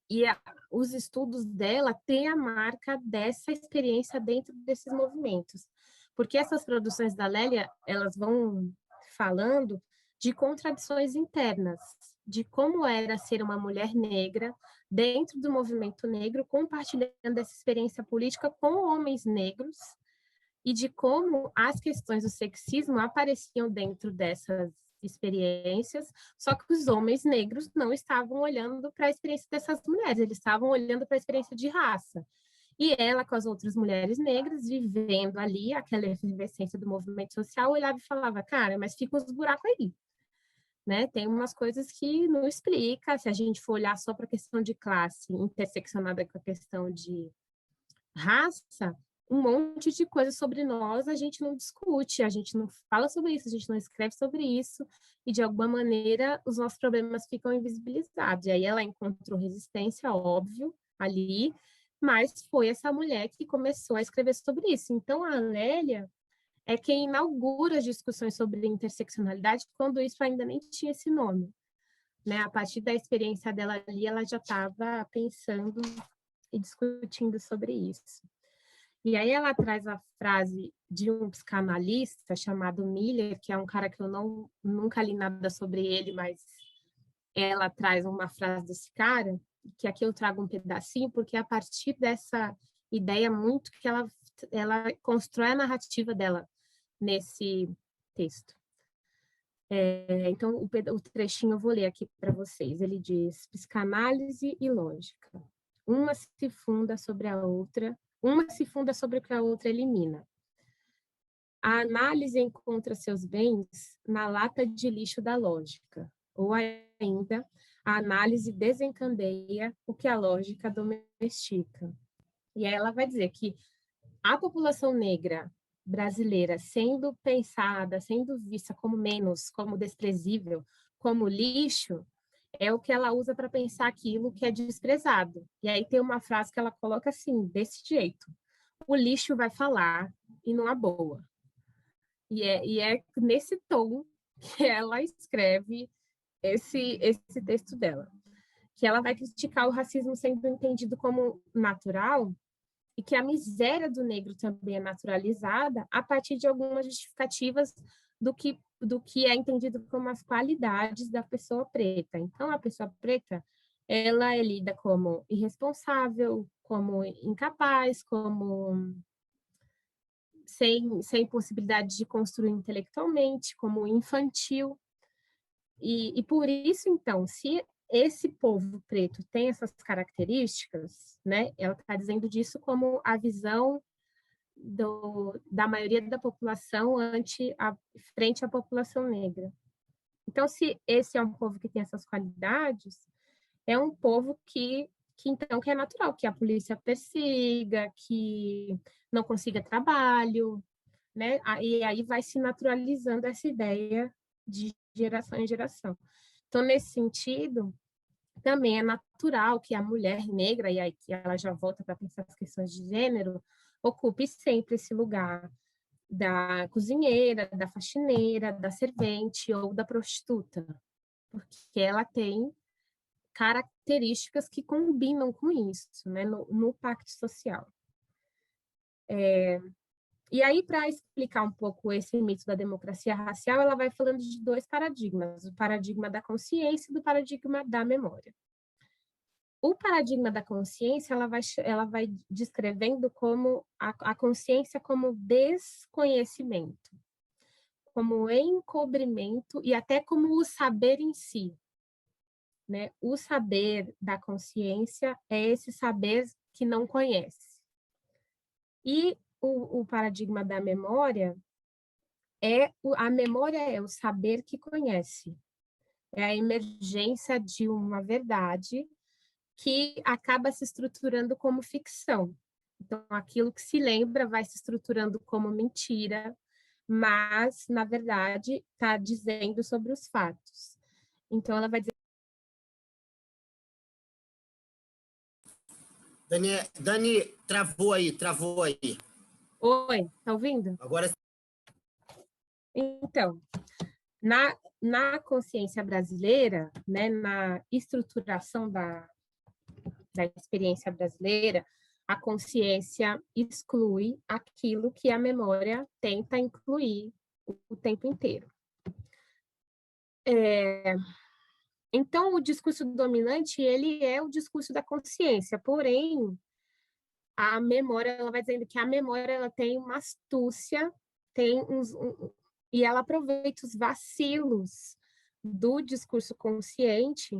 e os estudos dela têm a marca dessa experiência dentro desses movimentos. Porque essas produções da Lélia, elas vão falando de contradições internas, de como era ser uma mulher negra dentro do movimento negro, compartilhando essa experiência política com homens negros, e de como as questões do sexismo apareciam dentro dessas experiências, só que os homens negros não estavam olhando para a experiência dessas mulheres, eles estavam olhando para a experiência de raça. E ela, com as outras mulheres negras, vivendo ali aquela efervescência do movimento social, olhava e falava, cara, mas fica uns buracos aí, né? Tem umas coisas que não explica, se a gente for olhar só para a questão de classe, interseccionada com a questão de raça, um monte de coisas sobre nós a gente não discute, a gente não fala sobre isso, a gente não escreve sobre isso, e de alguma maneira os nossos problemas ficam invisibilizados. E aí ela encontrou resistência, óbvio, ali, mas foi essa mulher que começou a escrever sobre isso. Então a Lélia é quem inaugura as discussões sobre interseccionalidade quando isso ainda nem tinha esse nome, né? A partir da experiência dela ali, ela já estava pensando e discutindo sobre isso. E aí ela traz a frase de um psicanalista chamado Miller, que é um cara que eu nunca li nada sobre ele, mas ela traz uma frase desse cara, que aqui eu trago um pedacinho, porque é a partir dessa ideia muito que ela constrói a narrativa dela nesse texto. Então, o trechinho eu vou ler aqui para vocês. Ele diz: psicanálise e lógica. Uma se funda sobre a outra, uma se funda sobre o que a outra elimina. A análise encontra seus bens na lata de lixo da lógica, ou ainda, a análise desencandeia o que a lógica domestica. E aí ela vai dizer que a população negra brasileira sendo pensada, sendo vista como menos, como desprezível, como lixo, é o que ela usa para pensar aquilo que é desprezado. E aí tem uma frase que ela coloca assim, desse jeito: o lixo vai falar e não há boa. E é nesse tom que ela escreve esse texto dela, que ela vai criticar o racismo sendo entendido como natural e que a miséria do negro também é naturalizada a partir de algumas justificativas do que é entendido como as qualidades da pessoa preta. Então, a pessoa preta, ela é lida como irresponsável, como incapaz, como sem possibilidade de construir intelectualmente, como infantil. E por isso, então, se esse povo preto tem essas características, né, ela está dizendo disso como a visão da maioria da população frente à população negra. Então, se esse é um povo que tem essas qualidades, é um povo que então que é natural que a polícia persiga, que não consiga trabalho, né? E aí vai se naturalizando essa ideia de geração em geração. Então, nesse sentido, também é natural que a mulher negra, e aí que ela já volta para pensar as questões de gênero, ocupe sempre esse lugar da cozinheira, da faxineira, da servente ou da prostituta, porque ela tem características que combinam com isso, né, no pacto social. E aí, para explicar um pouco esse mito da democracia racial, ela vai falando de dois paradigmas, o paradigma da consciência e do paradigma da memória. O paradigma da consciência, ela vai descrevendo como a consciência como desconhecimento, como encobrimento e até como o saber em si, né? O saber da consciência é esse saber que não conhece. E o paradigma da memória a memória é o saber que conhece, é a emergência de uma verdade que acaba se estruturando como ficção. Então, aquilo que se lembra vai se estruturando como mentira, mas, na verdade, está dizendo sobre os fatos. Então, ela vai dizer... Dani, travou aí. Oi, tá ouvindo? Agora Então, na consciência brasileira, né, na estruturação da experiência brasileira, a consciência exclui aquilo que a memória tenta incluir o tempo inteiro. Então, o discurso dominante, ele é o discurso da consciência, porém, a memória, ela vai dizendo que a memória ela tem uma astúcia, e ela aproveita os vacilos do discurso consciente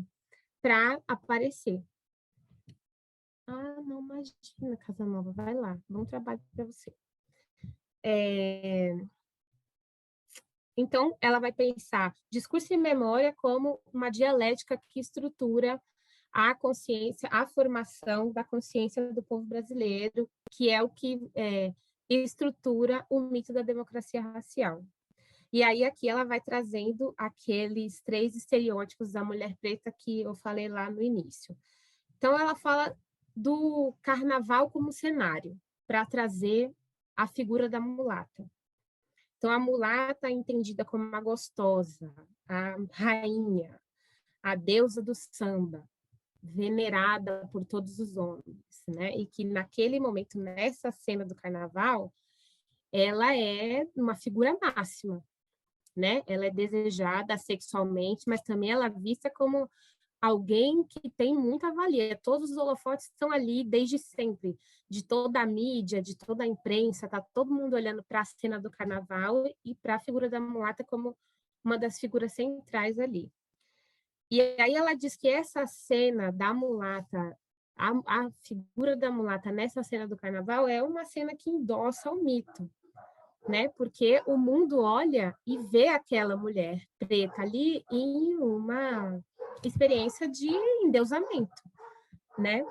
para aparecer. Ah, não, imagina, Casanova, vai lá, bom trabalho para você. Então, ela vai pensar discurso e memória como uma dialética que estrutura a consciência, a formação da consciência do povo brasileiro, que é o que estrutura o mito da democracia racial. E aí aqui ela vai trazendo aqueles 3 estereótipos da mulher preta que eu falei lá no início. Então, ela fala do carnaval como cenário, para trazer a figura da mulata. Então, a mulata é entendida como a gostosa, a rainha, a deusa do samba, venerada por todos os homens, né? E que naquele momento, nessa cena do carnaval, ela é uma figura máxima, né? Ela é desejada sexualmente, mas também ela é vista como alguém que tem muita valia. Todos os holofotes estão ali desde sempre, de toda a mídia, de toda a imprensa, tá todo mundo olhando para a cena do carnaval e para a figura da mulata como uma das figuras centrais ali. E aí ela diz que essa cena da mulata, a figura da mulata nessa cena do carnaval é uma cena que endossa o mito, né? Porque o mundo olha e vê aquela mulher preta ali em uma experiência de endeusamento, né?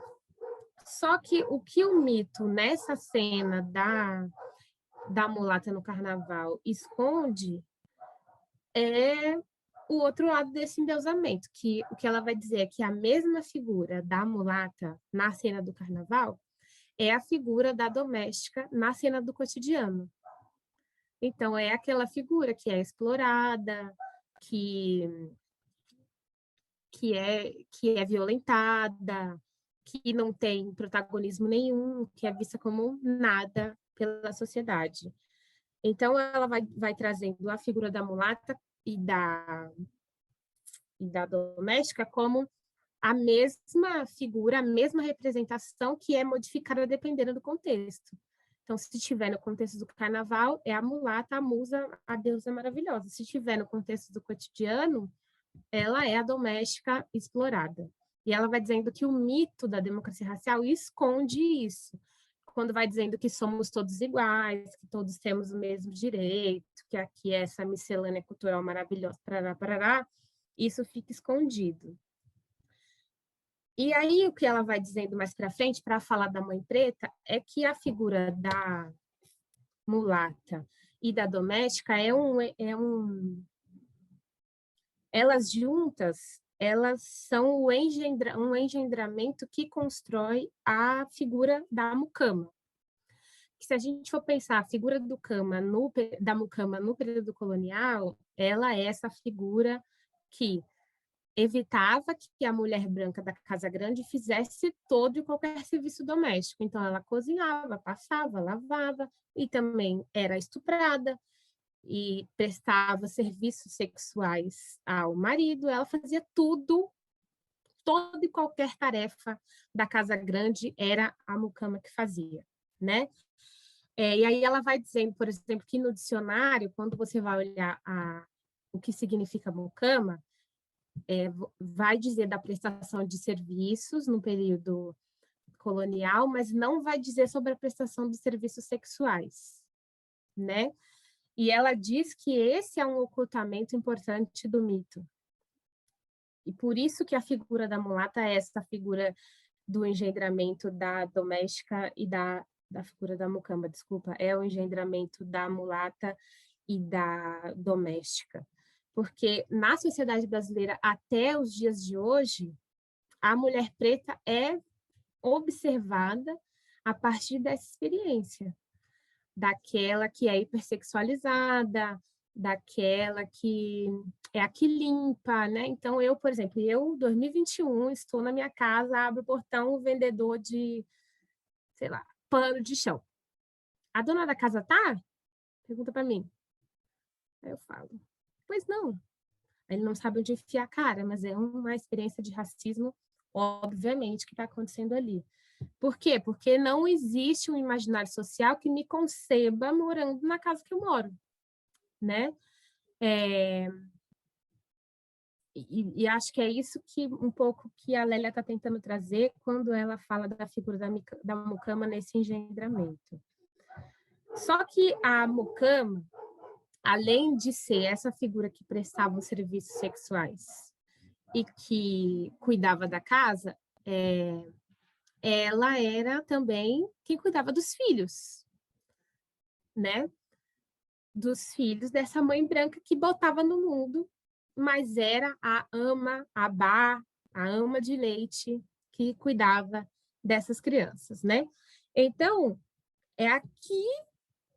Só que o que o mito nessa cena da mulata no carnaval esconde é o outro lado desse endeusamento, que o que ela vai dizer é que a mesma figura da mulata na cena do carnaval é a figura da doméstica na cena do cotidiano. Então, é aquela figura que é explorada, que é violentada, que não tem protagonismo nenhum, que é vista como nada pela sociedade. Então, ela vai trazendo a figura da mulata e da doméstica como a mesma figura, a mesma representação que é modificada dependendo do contexto. Então, se estiver no contexto do carnaval, é a mulata, a musa, a deusa maravilhosa. Se estiver no contexto do cotidiano, ela é a doméstica explorada. E ela vai dizendo que o mito da democracia racial esconde isso. Quando vai dizendo que somos todos iguais, que todos temos o mesmo direito, que aqui é essa miscelânea cultural maravilhosa, parará, parará, isso fica escondido. E aí, o que ela vai dizendo mais para frente, para falar da mãe preta, é que a figura da mulata e da doméstica elas juntas, elas são um engendramento que constrói a figura da mucama. Que se a gente for pensar a figura da mucama no período colonial, ela é essa figura que evitava que a mulher branca da Casa Grande fizesse todo e qualquer serviço doméstico. Então, ela cozinhava, passava, lavava e também era estuprada e prestava serviços sexuais ao marido. Ela fazia tudo, toda e qualquer tarefa da Casa Grande era a mucama que fazia, né? E aí ela vai dizendo, por exemplo, que no dicionário, quando você vai olhar o que significa mucama, vai dizer da prestação de serviços no período colonial, mas não vai dizer sobre a prestação de serviços sexuais, né? E ela diz que esse é um ocultamento importante do mito. E por isso que a figura da mulata é essa figura do engendramento da doméstica e da figura da mucama, desculpa, é o engendramento da mulata e da doméstica. Porque na sociedade brasileira, até os dias de hoje, a mulher preta é observada a partir dessa experiência, daquela que é hipersexualizada, daquela que é a que limpa, né? Então, eu, por exemplo, 2021, estou na minha casa, abro o portão, o vendedor de, sei lá, pano de chão. A dona da casa tá? Pergunta para mim. Aí eu falo, pois não. Ele não sabe onde enfiar a cara, mas é uma experiência de racismo, obviamente, que está acontecendo ali. Por quê? Porque não existe um imaginário social que me conceba morando na casa que eu moro, né? E acho que é isso que um pouco que a Lélia está tentando trazer quando ela fala da figura da mucama nesse engendramento. Só que a mucama, além de ser essa figura que prestava os serviços sexuais e que cuidava da casa, ela era também quem cuidava dos filhos, né? Dos filhos dessa mãe branca que botava no mundo, mas era a ama, a ama de leite que cuidava dessas crianças, né? Então, é aqui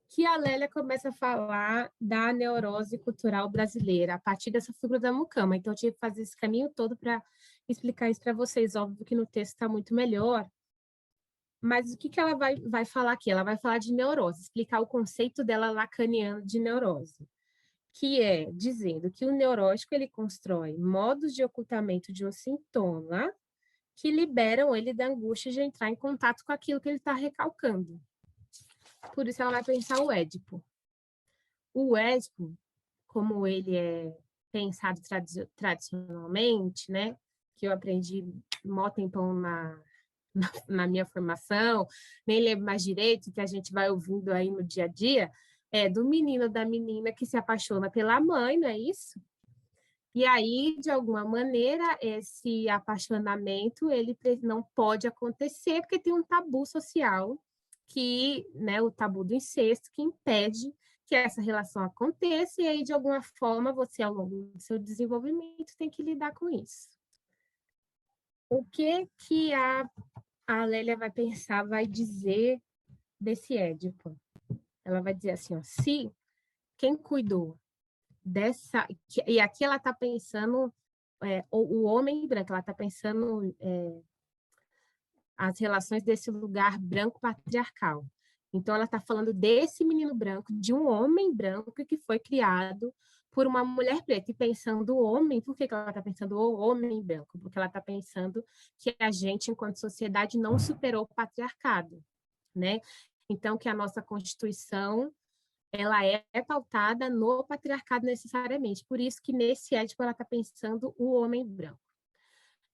que a Lélia começa a falar da neurose cultural brasileira, a partir dessa figura da mucama. Então, eu tive que fazer esse caminho todo para explicar isso para vocês. Óbvio que no texto está muito melhor, mas o que ela vai falar aqui? Ela vai falar de neurose, explicar o conceito dela lacaniano de neurose, que é dizendo que o neurótico ele constrói modos de ocultamento de um sintoma que liberam ele da angústia de entrar em contato com aquilo que ele está recalcando. Por isso ela vai pensar o Édipo. O Édipo, como ele é pensado tradicionalmente, né, que eu aprendi mó tempão na minha formação, nem lembro mais direito, que a gente vai ouvindo aí no dia a dia, é do menino da menina que se apaixona pela mãe, não é isso? E aí, de alguma maneira, esse apaixonamento ele não pode acontecer porque tem um tabu social que, né, o tabu do incesto, que impede que essa relação aconteça, e aí, de alguma forma, você, ao longo do seu desenvolvimento, tem que lidar com isso. O que a Lélia vai pensar, vai dizer desse Édipo? Ela vai dizer assim, ó, se quem cuidou dessa... E aqui ela está pensando o homem branco, ela está pensando as relações desse lugar branco patriarcal. Então, ela está falando desse menino branco, de um homem branco que foi criado por uma mulher preta. E pensando o homem, por que ela está pensando o homem branco? Porque ela está pensando que a gente, enquanto sociedade, não superou o patriarcado, né? Então, que a nossa Constituição ela é pautada no patriarcado necessariamente. Por isso que nesse Édipo ela está pensando o homem branco.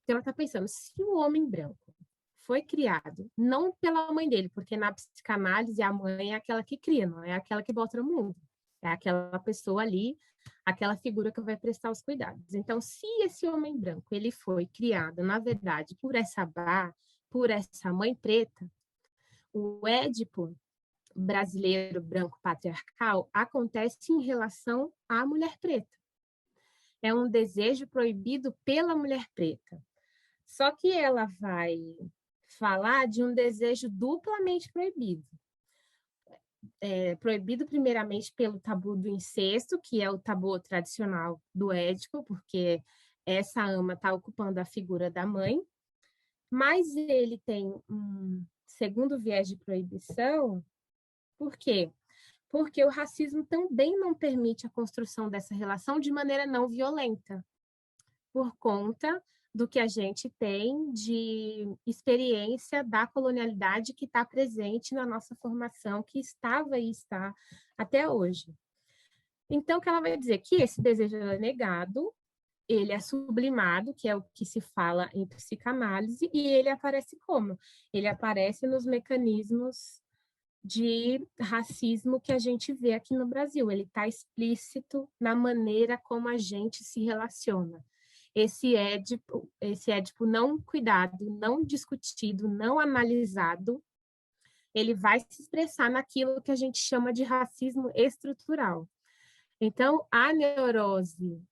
Então, ela está pensando, se o homem branco foi criado, não pela mãe dele, porque na psicanálise a mãe é aquela que cria, não é aquela que bota no mundo. É aquela pessoa ali, aquela figura que vai prestar os cuidados. Então, se esse homem branco ele foi criado, na verdade, por essa por essa mãe preta, o Édipo brasileiro branco patriarcal acontece em relação à mulher preta. É um desejo proibido pela mulher preta. Só que ela vai falar de um desejo duplamente proibido. Proibido primeiramente pelo tabu do incesto, que é o tabu tradicional do Édipo, porque essa ama está ocupando a figura da mãe, mas ele tem um segundo viés de proibição. Por quê? Porque o racismo também não permite a construção dessa relação de maneira não violenta, por conta do que a gente tem de experiência da colonialidade que está presente na nossa formação, que estava e está até hoje. Então, que ela vai dizer que esse desejo é negado, ele é sublimado, que é o que se fala em psicanálise, e ele aparece como? Ele aparece nos mecanismos de racismo que a gente vê aqui no Brasil. Ele está explícito na maneira como a gente se relaciona. Esse Édipo não cuidado, não discutido, não analisado, ele vai se expressar naquilo que a gente chama de racismo estrutural. Então, a neurose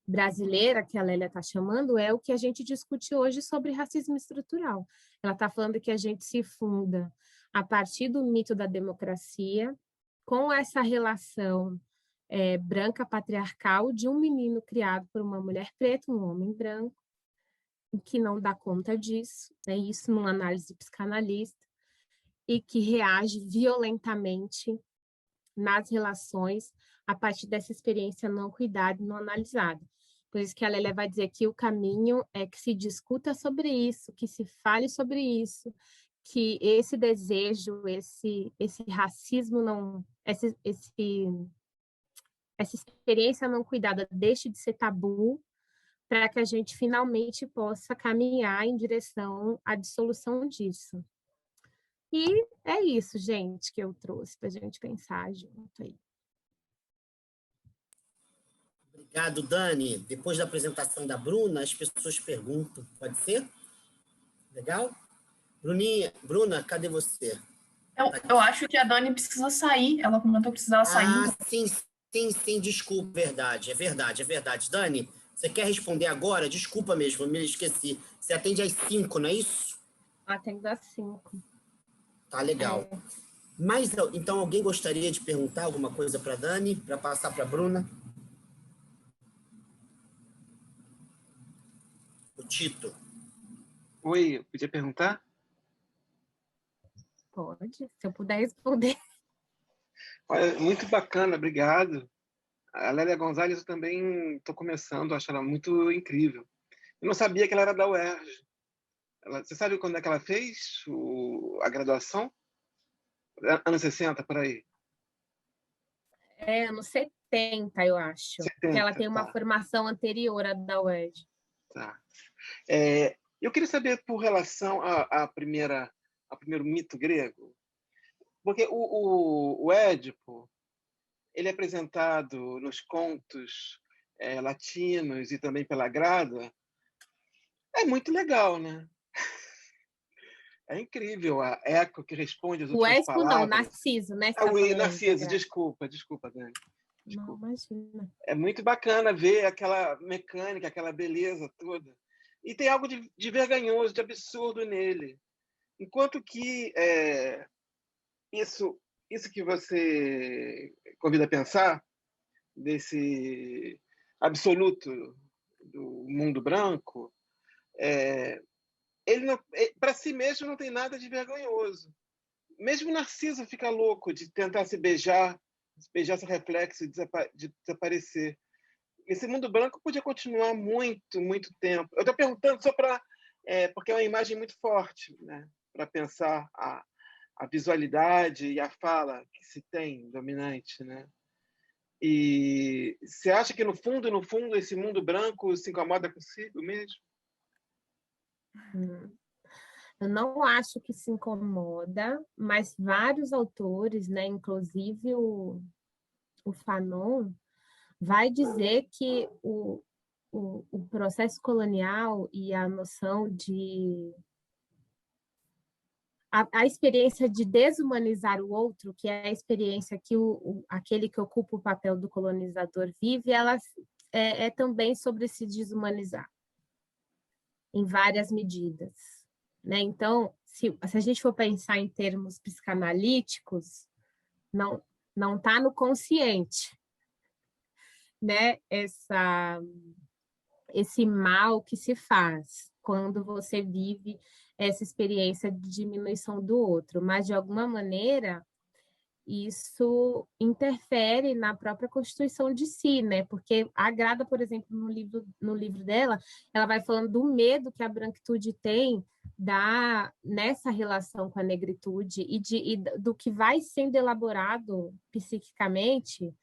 brasileira, que a Lélia está chamando, é o que a gente discute hoje sobre racismo estrutural. Ela está falando que a gente se funda a partir do mito da democracia, com essa relação branca patriarcal de um menino criado por uma mulher preta, um homem branco, que não dá conta disso, isso numa análise psicanalista, e que reage violentamente nas relações a partir dessa experiência não cuidada e não analisada. Por isso que a Lélia vai dizer que o caminho é que se discuta sobre isso, que se fale sobre isso, que esse desejo, esse racismo não, essa experiência não cuidada deixe de ser tabu, para que a gente finalmente possa caminhar em direção à dissolução disso. E é isso, gente, que eu trouxe para a gente pensar junto aí. Obrigado, Dani. Depois da apresentação da Bruna, as pessoas perguntam. Pode ser? Legal? Bruna, cadê você? Eu acho que a Dani precisa sair. Ela comentou que precisava sair. Sim, desculpa, verdade. Dani, você quer responder agora? Desculpa mesmo, eu me esqueci. Você atende às 5, não é isso? Atendo às 5. Tá, legal. Mas, então, alguém gostaria de perguntar alguma coisa para a Dani, para passar para a Bruna? O Tito. Oi, eu podia perguntar? Pode, se eu puder responder. Olha, muito bacana, obrigado. A Lélia Gonzalez eu também estou começando a achar ela muito incrível. Eu não sabia que ela era da UERJ. Você sabe quando é que ela fez a graduação? Anos 60, por aí? Anos 70, eu acho. 70, porque ela tem uma tá. formação anterior à da UERJ. Tá. Eu queria saber, por relação ao primeiro mito grego, porque o Édipo, ele é apresentado nos contos latinos e também pela Grada, é muito legal, né? É incrível a Eco que responde as últimas Édipo palavras. não, Narciso, né? Narciso, desculpa, Dani. Não, imagina. É muito bacana ver aquela mecânica, aquela beleza toda. E tem algo de vergonhoso, de absurdo nele. Enquanto que isso que você convida a pensar, desse absoluto do mundo branco, ele para si mesmo não tem nada de vergonhoso. Mesmo Narciso fica louco de tentar se beijar seu reflexo e de desaparecer. Esse mundo branco podia continuar muito, muito tempo. Eu estou perguntando só porque é uma imagem muito forte, né? Para pensar a visualidade e a fala que se tem dominante, né? E você acha que, no fundo, esse mundo branco se incomoda consigo mesmo? Hum. Eu não acho que se incomoda, mas vários autores, né, inclusive o Fanon, vai dizer que o processo colonial e a noção de a experiência de desumanizar o outro, que é a experiência que aquele que ocupa o papel do colonizador vive, ela é também sobre se desumanizar, em várias medidas, né? Então, se a gente for pensar em termos psicanalíticos, não está no consciente, né? Esse mal que se faz quando você vive essa experiência de diminuição do outro, mas de alguma maneira isso interfere na própria constituição de si, né? Porque a Grada, por exemplo, no livro dela, ela vai falando do medo que a branquitude tem nessa relação com a negritude e do que vai sendo elaborado psiquicamente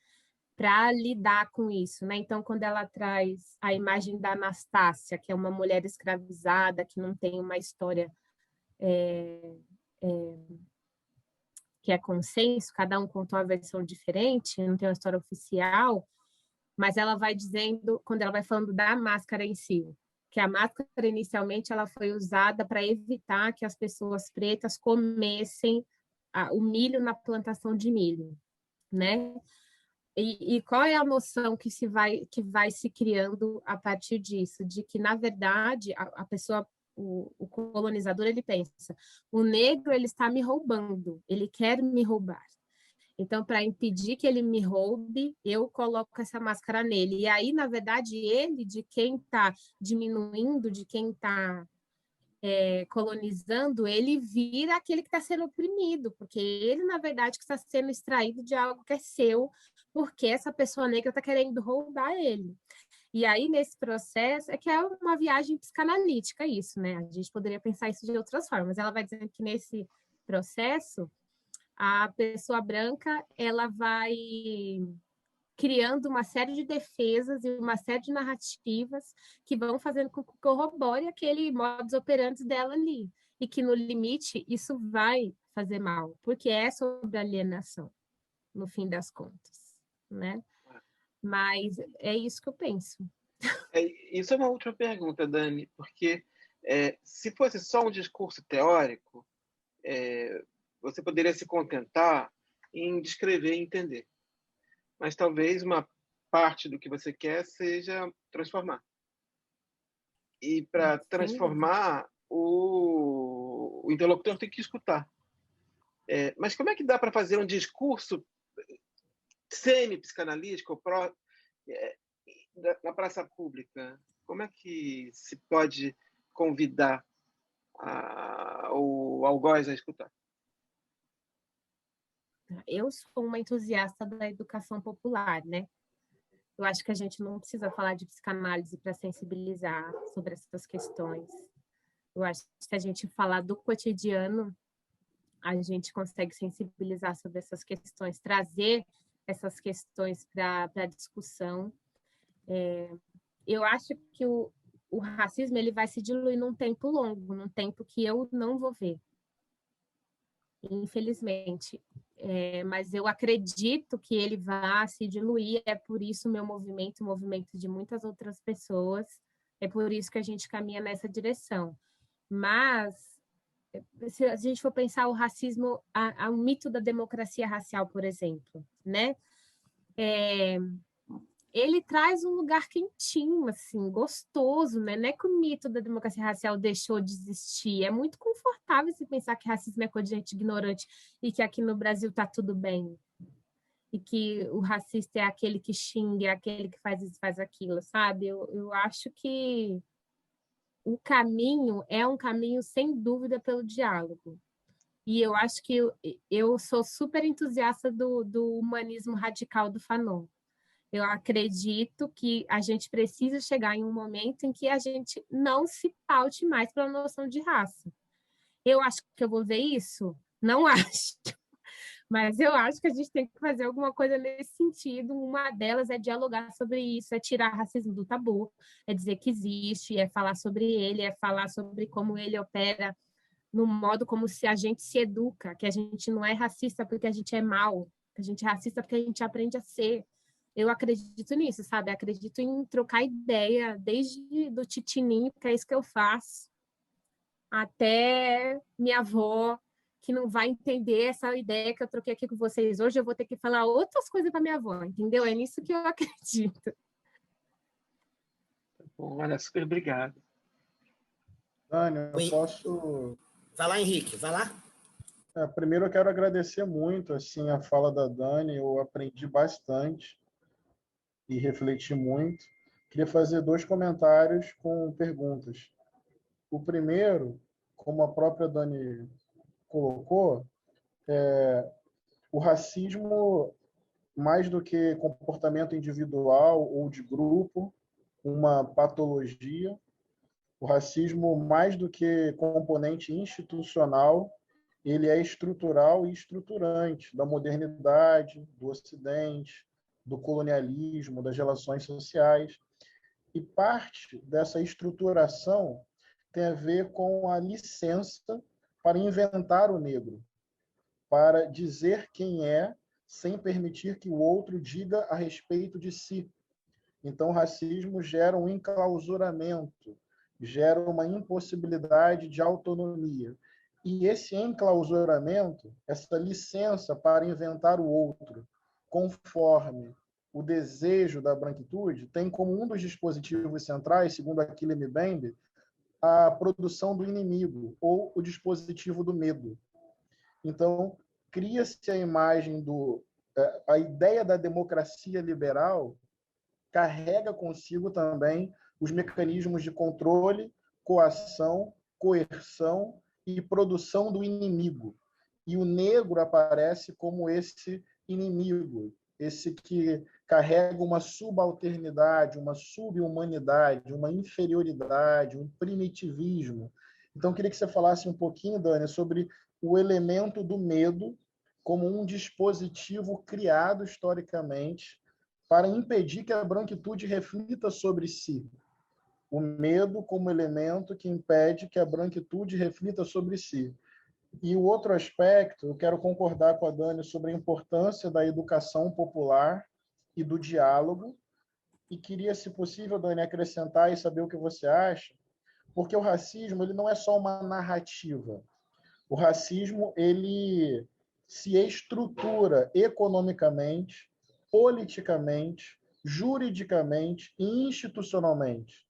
para lidar com isso, né? Então, quando ela traz a imagem da Anastácia, que é uma mulher escravizada, que não tem uma história que é consenso, cada um contou uma versão diferente, não tem uma história oficial, mas ela vai dizendo, quando ela vai falando da máscara em si, que a máscara inicialmente ela foi usada para evitar que as pessoas pretas comessem o milho na plantação de milho, né? E qual é a noção que vai se criando a partir disso? De que, na verdade, a pessoa, o colonizador, ele pensa, o negro ele está me roubando, ele quer me roubar. Então, para impedir que ele me roube, eu coloco essa máscara nele. E aí, na verdade, ele, de quem está diminuindo, de quem está colonizando, ele vira aquele que está sendo oprimido, porque ele, na verdade, que está sendo extraído de algo que é seu, porque essa pessoa negra está querendo roubar ele. E aí, nesse processo, é que é uma viagem psicanalítica isso, né? A gente poderia pensar isso de outras formas. Ela vai dizendo que nesse processo, a pessoa branca, ela vai criando uma série de defesas e uma série de narrativas que vão fazendo com que corrobore aquele modus operandi dela ali. E que, no limite, isso vai fazer mal, porque é sobre alienação, no fim das contas, né? Mas é isso que eu penso. Isso é uma última pergunta, Dani, porque se fosse só um discurso teórico, você poderia se contentar em descrever e entender. Mas talvez uma parte do que você quer seja transformar. E para transformar, o interlocutor tem que escutar. Mas como é que dá para fazer um discurso semi-psicanalítico na praça pública? Como é que se pode convidar o algoz a escutar? Eu sou uma entusiasta da educação popular, né? Eu acho que a gente não precisa falar de psicanálise para sensibilizar sobre essas questões. Eu acho que se a gente falar do cotidiano, a gente consegue sensibilizar sobre essas questões, trazer essas questões para a discussão. Eu acho que o racismo ele vai se diluir num tempo longo, num tempo que eu não vou ver, infelizmente. Mas eu acredito que ele vai se diluir, é por isso o meu movimento, o movimento de muitas outras pessoas, é por isso que a gente caminha nessa direção. Mas, se a gente for pensar o racismo, o mito da democracia racial, por exemplo, né? Ele traz um lugar quentinho, assim, gostoso, né? Não é que o mito da democracia racial deixou de existir. É muito confortável se pensar que racismo é coisa de gente ignorante e que aqui no Brasil tá tudo bem. E que o racista é aquele que xinga, é aquele que faz isso, faz aquilo, sabe? Eu acho que o caminho é um caminho, sem dúvida, pelo diálogo. E eu acho que eu sou super entusiasta do humanismo radical do Fanon. Eu acredito que a gente precisa chegar em um momento em que a gente não se paute mais pela noção de raça. Eu acho que eu vou ver isso Não acho. Mas eu acho que a gente tem que fazer alguma coisa nesse sentido. Uma delas é dialogar sobre isso, é tirar racismo do tabu, é dizer que existe, é falar sobre ele, é falar sobre como ele opera no modo como se a gente se educa, que a gente não é racista porque a gente é mal, que a gente é racista porque a gente aprende a ser. Eu acredito nisso, sabe? Acredito em trocar ideia, desde do titininho, que é isso que eu faço, até minha avó, que não vai entender essa ideia que eu troquei aqui com vocês hoje, eu vou ter que falar outras coisas para minha avó, entendeu? É nisso que eu acredito. Bom, olha, super obrigado. Dani, eu Oi. posso... Vai lá, Henrique, vai lá. Primeiro, eu quero agradecer muito assim, a fala da Dani, eu aprendi bastante e refleti muito. Queria fazer 2 comentários com perguntas. O primeiro, como a própria Dani colocou, o racismo, mais do que comportamento individual ou de grupo, uma patologia. O racismo, mais do que componente institucional, ele é estrutural e estruturante da modernidade, do Ocidente, do colonialismo, das relações sociais. E parte dessa estruturação tem a ver com a licença para inventar o negro, para dizer quem é, sem permitir que o outro diga a respeito de si. Então, o racismo gera um enclausuramento, gera uma impossibilidade de autonomia. E esse enclausuramento, essa licença para inventar o outro, conforme o desejo da branquitude, tem como um dos dispositivos centrais, segundo Achille Mbembe, a produção do inimigo, ou o dispositivo do medo. Então, cria-se a imagem a ideia da democracia liberal carrega consigo também os mecanismos de controle, coação, coerção e produção do inimigo. E o negro aparece como esse inimigo, esse que carrega uma subalternidade, uma subhumanidade, uma inferioridade, um primitivismo. Então, eu queria que você falasse um pouquinho, Dani, sobre o elemento do medo como um dispositivo criado historicamente para impedir que a branquitude reflita sobre si. O medo como elemento que impede que a branquitude reflita sobre si. E o outro aspecto, eu quero concordar com a Dani sobre a importância da educação popular e do diálogo, e queria, se possível, Dani, acrescentar e saber o que você acha, porque o racismo ele não é só uma narrativa. O racismo ele se estrutura economicamente, politicamente, juridicamente e institucionalmente.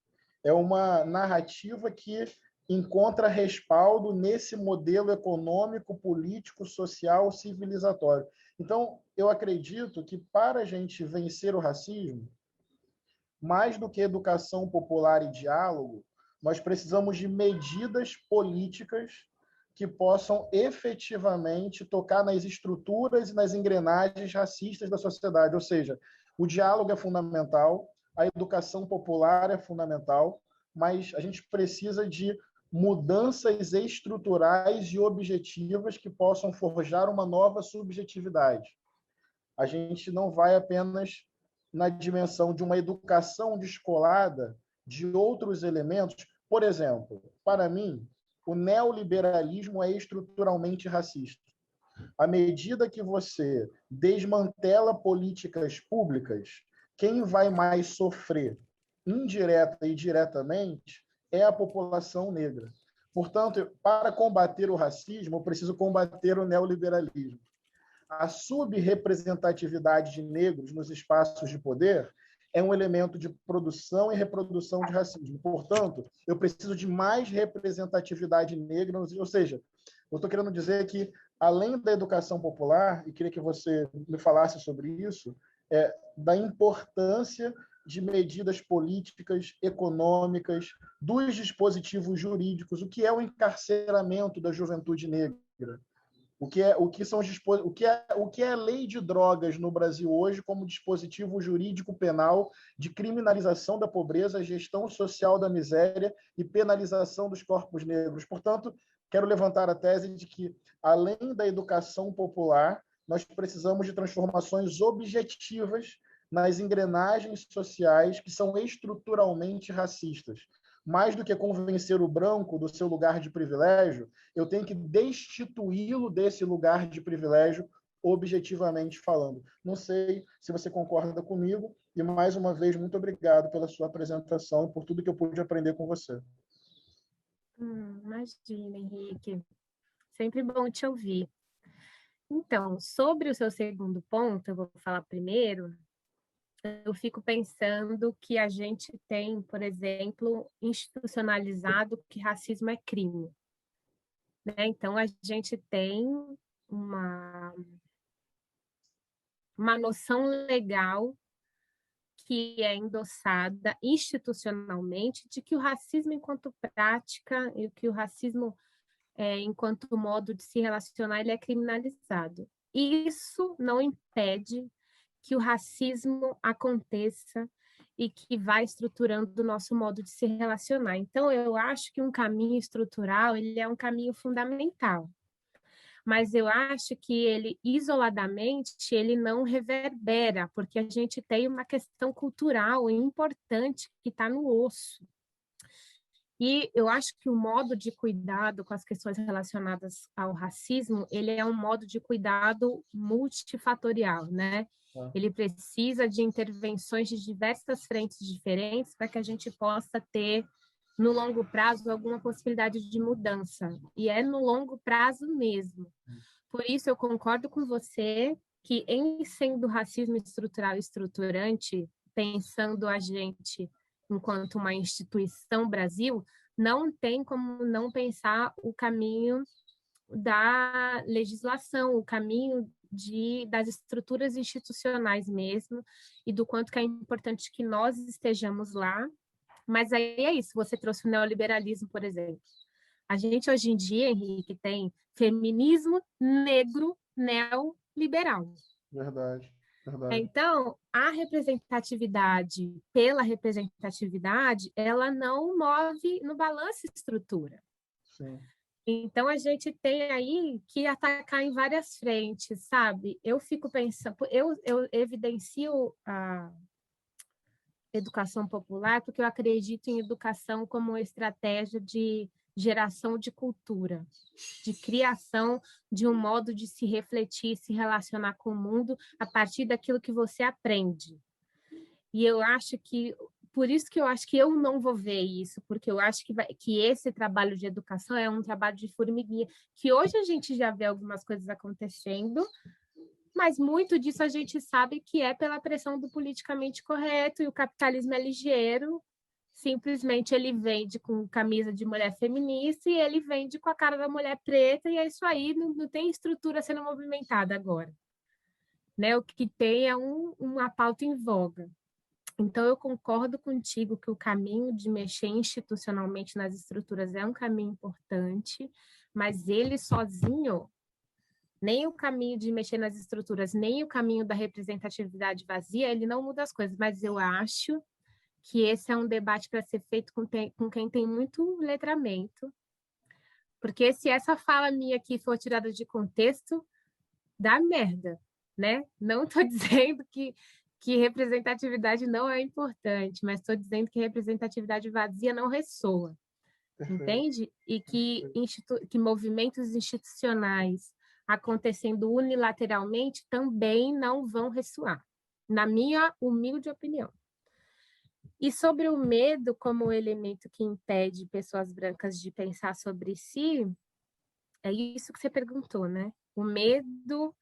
É uma narrativa que encontra respaldo nesse modelo econômico, político, social, civilizatório. Então, eu acredito que para a gente vencer o racismo, mais do que educação popular e diálogo, nós precisamos de medidas políticas que possam efetivamente tocar nas estruturas e nas engrenagens racistas da sociedade. Ou seja, o diálogo é fundamental, a educação popular é fundamental, mas a gente precisa de mudanças estruturais e objetivas que possam forjar uma nova subjetividade. A gente não vai apenas na dimensão de uma educação descolada de outros elementos. Por exemplo, para mim, o neoliberalismo é estruturalmente racista. À medida que você desmantela políticas públicas, quem vai mais sofrer, indireta e diretamente, é a população negra. Portanto, para combater o racismo, eu preciso combater o neoliberalismo. A subrepresentatividade de negros nos espaços de poder é um elemento de produção e reprodução de racismo. Portanto, eu preciso de mais representatividade negra, ou seja, eu estou querendo dizer que, além da educação popular, e queria que você me falasse sobre isso, da importância de medidas políticas, econômicas, dos dispositivos jurídicos, o que é o encarceramento da juventude negra, o que é a lei de drogas no Brasil hoje como dispositivo jurídico penal de criminalização da pobreza, gestão social da miséria e penalização dos corpos negros. Portanto, quero levantar a tese de que, além da educação popular, nós precisamos de transformações objetivas nas engrenagens sociais que são estruturalmente racistas. Mais do que convencer o branco do seu lugar de privilégio, eu tenho que destituí-lo desse lugar de privilégio, objetivamente falando. Não sei se você concorda comigo, e mais uma vez, muito obrigado pela sua apresentação e por tudo que eu pude aprender com você. Imagina, Henrique. Sempre bom te ouvir. Então, sobre o seu segundo ponto, eu vou falar primeiro. Eu fico pensando que a gente tem, por exemplo, institucionalizado que racismo é crime, né? Então, a gente tem uma noção legal que é endossada institucionalmente de que o racismo enquanto prática e que o racismo enquanto modo de se relacionar ele é criminalizado. E isso não impede que o racismo aconteça e que vai estruturando o nosso modo de se relacionar. Então, eu acho que um caminho estrutural ele é um caminho fundamental. Mas eu acho que ele, isoladamente, ele não reverbera, porque a gente tem uma questão cultural importante que está no osso. E eu acho que o modo de cuidado com as questões relacionadas ao racismo, ele é um modo de cuidado multifatorial, né? Ele precisa de intervenções de diversas frentes diferentes para que a gente possa ter, no longo prazo, alguma possibilidade de mudança. E é no longo prazo mesmo. Por isso, eu concordo com você que, em sendo racismo estrutural e estruturante, pensando a gente enquanto uma instituição Brasil, não tem como não pensar o caminho da legislação, o caminho das estruturas institucionais mesmo, e do quanto que é importante que nós estejamos lá. Mas aí é isso, você trouxe o neoliberalismo, por exemplo. A gente hoje em dia, Henrique, tem feminismo negro neoliberal. Verdade, verdade. Então, a representatividade pela representatividade, ela não move no balanço estrutura. Sim. Então, a gente tem aí que atacar em várias frentes, sabe? Eu fico pensando, eu evidencio a educação popular porque eu acredito em educação como uma estratégia de geração de cultura, de criação de um modo de se refletir, se relacionar com o mundo a partir daquilo que você aprende. E eu acho que, por isso que eu acho que eu não vou ver isso, porque eu acho que esse trabalho de educação é um trabalho de formiguinha, que hoje a gente já vê algumas coisas acontecendo, mas muito disso a gente sabe que é pela pressão do politicamente correto, e o capitalismo é ligeiro, simplesmente ele vende com camisa de mulher feminista e ele vende com a cara da mulher preta, e é isso aí, não tem estrutura sendo movimentada agora. Né? O que tem é uma pauta em voga. Então, eu concordo contigo que o caminho de mexer institucionalmente nas estruturas é um caminho importante, mas ele sozinho, nem o caminho de mexer nas estruturas, nem o caminho da representatividade vazia, ele não muda as coisas, mas eu acho que esse é um debate para ser feito com quem tem muito letramento, porque se essa fala minha aqui for tirada de contexto, dá merda, né? Não estou dizendo que representatividade não é importante, mas estou dizendo que representatividade vazia não ressoa, entende? E que movimentos institucionais acontecendo unilateralmente também não vão ressoar, na minha humilde opinião. E sobre o medo como elemento que impede pessoas brancas de pensar sobre si, é isso que você perguntou, né? O medo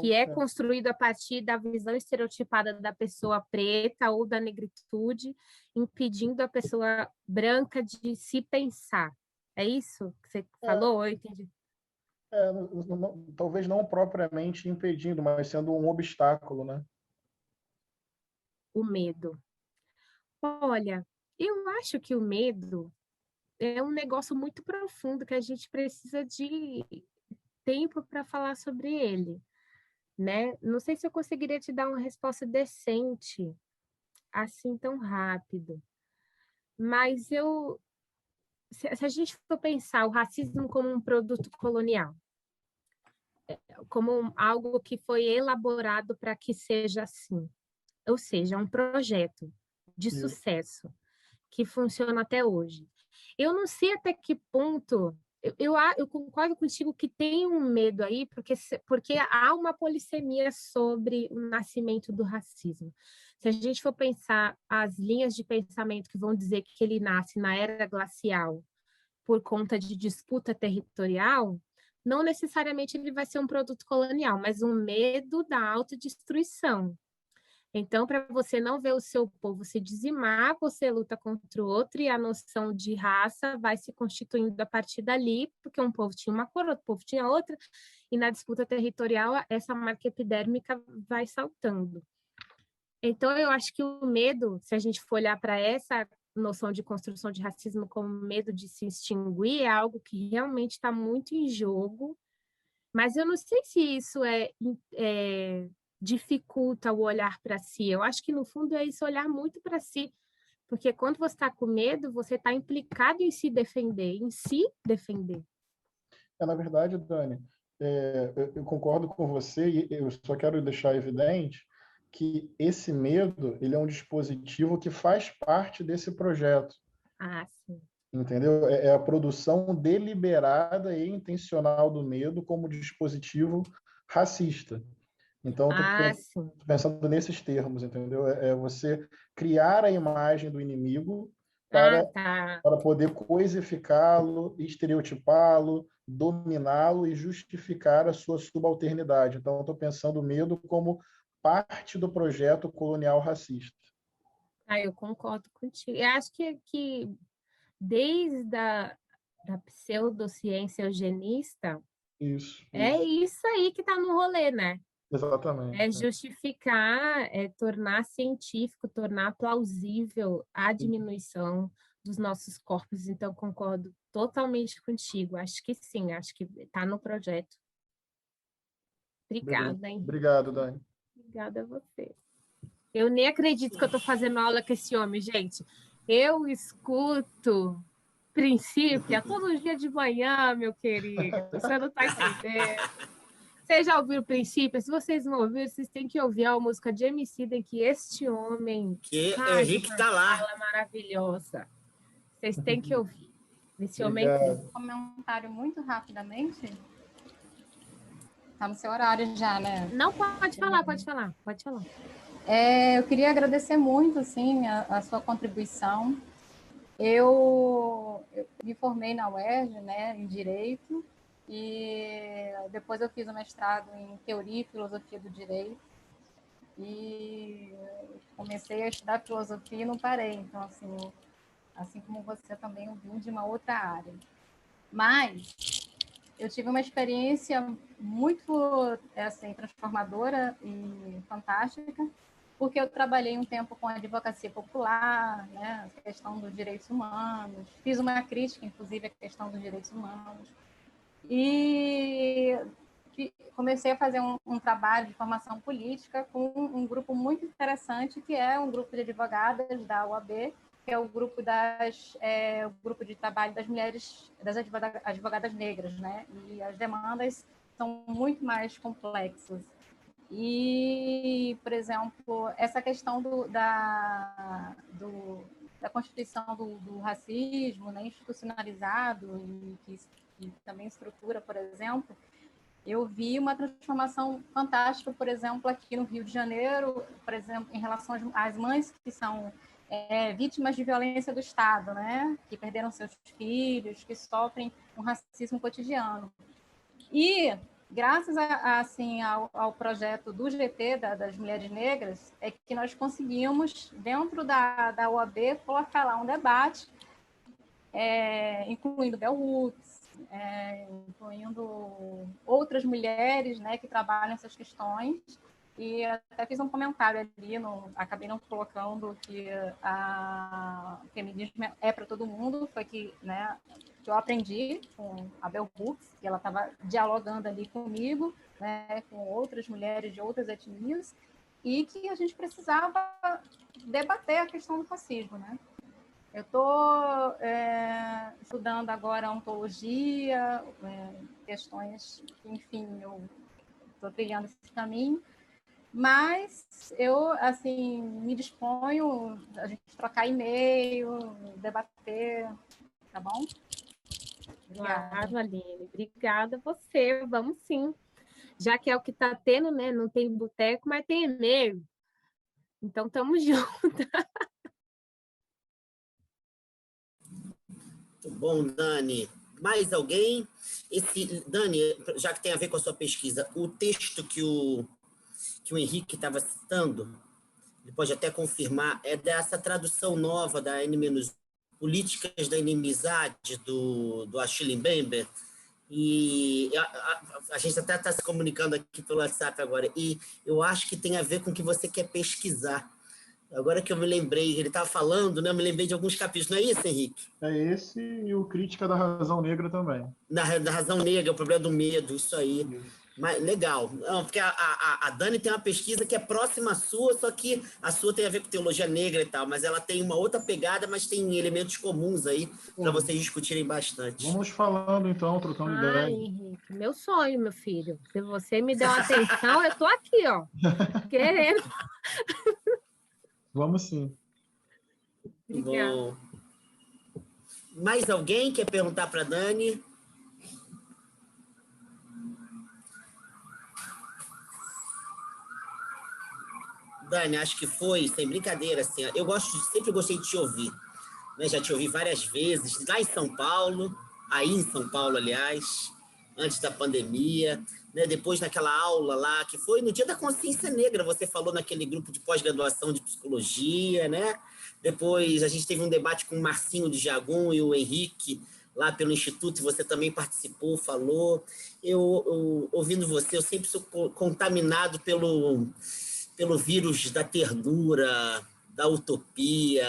que é construído a partir da visão estereotipada da pessoa preta ou da negritude, impedindo a pessoa branca de se pensar. É isso que você falou? Eu entendi. Talvez não propriamente impedindo, mas sendo um obstáculo, né? O medo. Olha, eu acho que o medo é um negócio muito profundo que a gente precisa de tempo para falar sobre ele, né? Não sei se eu conseguiria te dar uma resposta decente assim tão rápido, mas se a gente for pensar o racismo como um produto colonial, como algo que foi elaborado para que seja assim, ou seja, um projeto de Isso. sucesso que funciona até hoje. Eu não sei até que ponto. Eu concordo contigo que tem um medo aí, porque há uma polissemia sobre o nascimento do racismo. Se a gente for pensar as linhas de pensamento que vão dizer que ele nasce na era glacial por conta de disputa territorial, não necessariamente ele vai ser um produto colonial, mas um medo da autodestruição. Então, para você não ver o seu povo se dizimar, você luta contra o outro e a noção de raça vai se constituindo a partir dali, porque um povo tinha uma cor, outro povo tinha outra, e na disputa territorial essa marca epidérmica vai saltando. Então, eu acho que o medo, se a gente for olhar para essa noção de construção de racismo como medo de se extinguir, é algo que realmente está muito em jogo, mas eu não sei se isso dificulta o olhar para si. Eu acho que, no fundo, é isso, olhar muito para si, porque quando você está com medo, você está implicado em se defender, em se defender. Na verdade, Dani, eu concordo com você e eu só quero deixar evidente que esse medo, ele é um dispositivo que faz parte desse projeto. Ah, sim. Entendeu? É a produção deliberada e intencional do medo como dispositivo racista. Então, Sim. tô pensando nesses termos, entendeu? É você criar a imagem do inimigo para Tá. poder coisificá-lo, estereotipá-lo, dominá-lo e justificar a sua subalternidade. Então, estou pensando o medo como parte do projeto colonial racista. Eu concordo contigo. Eu acho que desde da pseudociência eugenista, Isso. é isso aí que está no rolê, né? Exatamente. É justificar, tornar científico, tornar plausível a diminuição dos nossos corpos. Então, concordo totalmente contigo. Acho que sim, acho que está no projeto. Obrigada, hein? Obrigado, Dani. Obrigada a você. Eu nem acredito que eu estou fazendo aula com esse homem, gente. Eu escuto Princípio todo dia de manhã, meu querido. Você não está entendendo. Vocês já ouviram Princípio? Se vocês não ouviram, vocês têm que ouvir a música de Emicida, em que este homem Henrique está lá. fala maravilhosa. Vocês têm que ouvir. Esse homem é incrível. Um comentário muito rapidamente. Está no seu horário já, né? Não, pode falar. Eu queria agradecer muito, assim, a sua contribuição. Eu me formei na UERJ, né, em Direito, e depois eu fiz um mestrado em Teoria e Filosofia do Direito, e comecei a estudar filosofia e não parei. Então, assim como você também, eu vim de uma outra área. Mas eu tive uma experiência muito transformadora e fantástica, porque eu trabalhei um tempo com a advocacia popular, né, a questão dos direitos humanos, fiz uma crítica, inclusive, à questão dos direitos humanos, e comecei a fazer um trabalho de formação política com um grupo muito interessante, que é um grupo de advogadas da UAB, que é o grupo de trabalho das mulheres, das advogadas negras, né? E as demandas são muito mais complexas. E, por exemplo, essa questão da constituição do racismo, né, institucionalizado, e que também estrutura, por exemplo, eu vi uma transformação fantástica, por exemplo, aqui no Rio de Janeiro, por exemplo, em relação às mães que são vítimas de violência do Estado, né, que perderam seus filhos, que sofrem um racismo cotidiano. E graças ao projeto do GT, das Mulheres Negras, é que nós conseguimos, dentro da OAB, colocar lá um debate, incluindo Bell Hooks, incluindo outras mulheres, né, que trabalham essas questões. E até fiz um comentário ali, acabei não colocando que o feminismo é para todo mundo, foi que eu aprendi com a Bell Hooks, que ela estava dialogando ali comigo, né, com outras mulheres de outras etnias, e que a gente precisava debater a questão do racismo, né? Eu estou estudando agora ontologia, questões que, enfim, eu estou trilhando esse caminho, mas eu, assim, me disponho a gente trocar e-mail, debater, tá bom? Obrigada. Claro, Aline. Obrigada a você. Vamos sim. Já que é o que está tendo, né? Não tem boteco, mas tem e-mail. Então, estamos juntos. Muito bom, Dani. Mais alguém? Dani, já que tem a ver com a sua pesquisa, o texto que o Henrique estava citando, ele pode até confirmar, é dessa tradução nova da N- Políticas da Inimizade, do Achille Mbembe. E a gente até está se comunicando aqui pelo WhatsApp agora, e eu acho que tem a ver com o que você quer pesquisar. Agora que eu me lembrei, ele estava falando, né? Eu me lembrei de alguns capítulos, não é isso, Henrique? É esse e o Crítica da Razão Negra também. Da razão negra, o problema do medo, isso aí. Mas, legal. Não, porque a Dani tem uma pesquisa que é próxima à sua, só que a sua tem a ver com teologia negra e tal, mas ela tem uma outra pegada, mas tem elementos comuns aí para vocês discutirem bastante. Vamos falando então, trocando ideia. Henrique, meu sonho, meu filho. Se você me der uma atenção, eu tô aqui, ó, querendo. Vamos sim. Obrigada. Bom. Mais alguém quer perguntar para a Dani? Dani, acho que foi, sem brincadeira, assim, eu sempre gostei de te ouvir, né? Já te ouvi várias vezes, lá em São Paulo, aí em São Paulo, aliás, antes da pandemia, né? Depois naquela aula lá, que foi no Dia da Consciência Negra, você falou naquele grupo de pós-graduação de psicologia, né? Depois a gente teve um debate com o Marcinho de Jagum e o Henrique, lá pelo Instituto, e você também participou, falou. Eu ouvindo você, eu sempre sou contaminado pelo vírus da ternura, da utopia,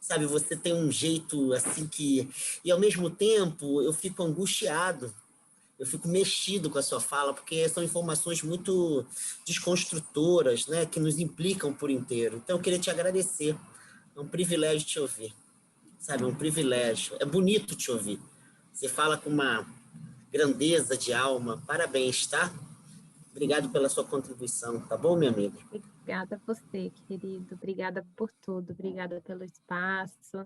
sabe? Você tem um jeito assim que... E, ao mesmo tempo, eu fico angustiado, eu fico mexido com a sua fala, porque são informações muito desconstrutoras, né? Que nos implicam por inteiro. Então, eu queria te agradecer. É um privilégio te ouvir, sabe? É um privilégio. É bonito te ouvir. Você fala com uma grandeza de alma. Parabéns, tá? Obrigado pela sua contribuição, tá bom, minha amiga? Obrigada a você, querido. Obrigada por tudo. Obrigada pelo espaço.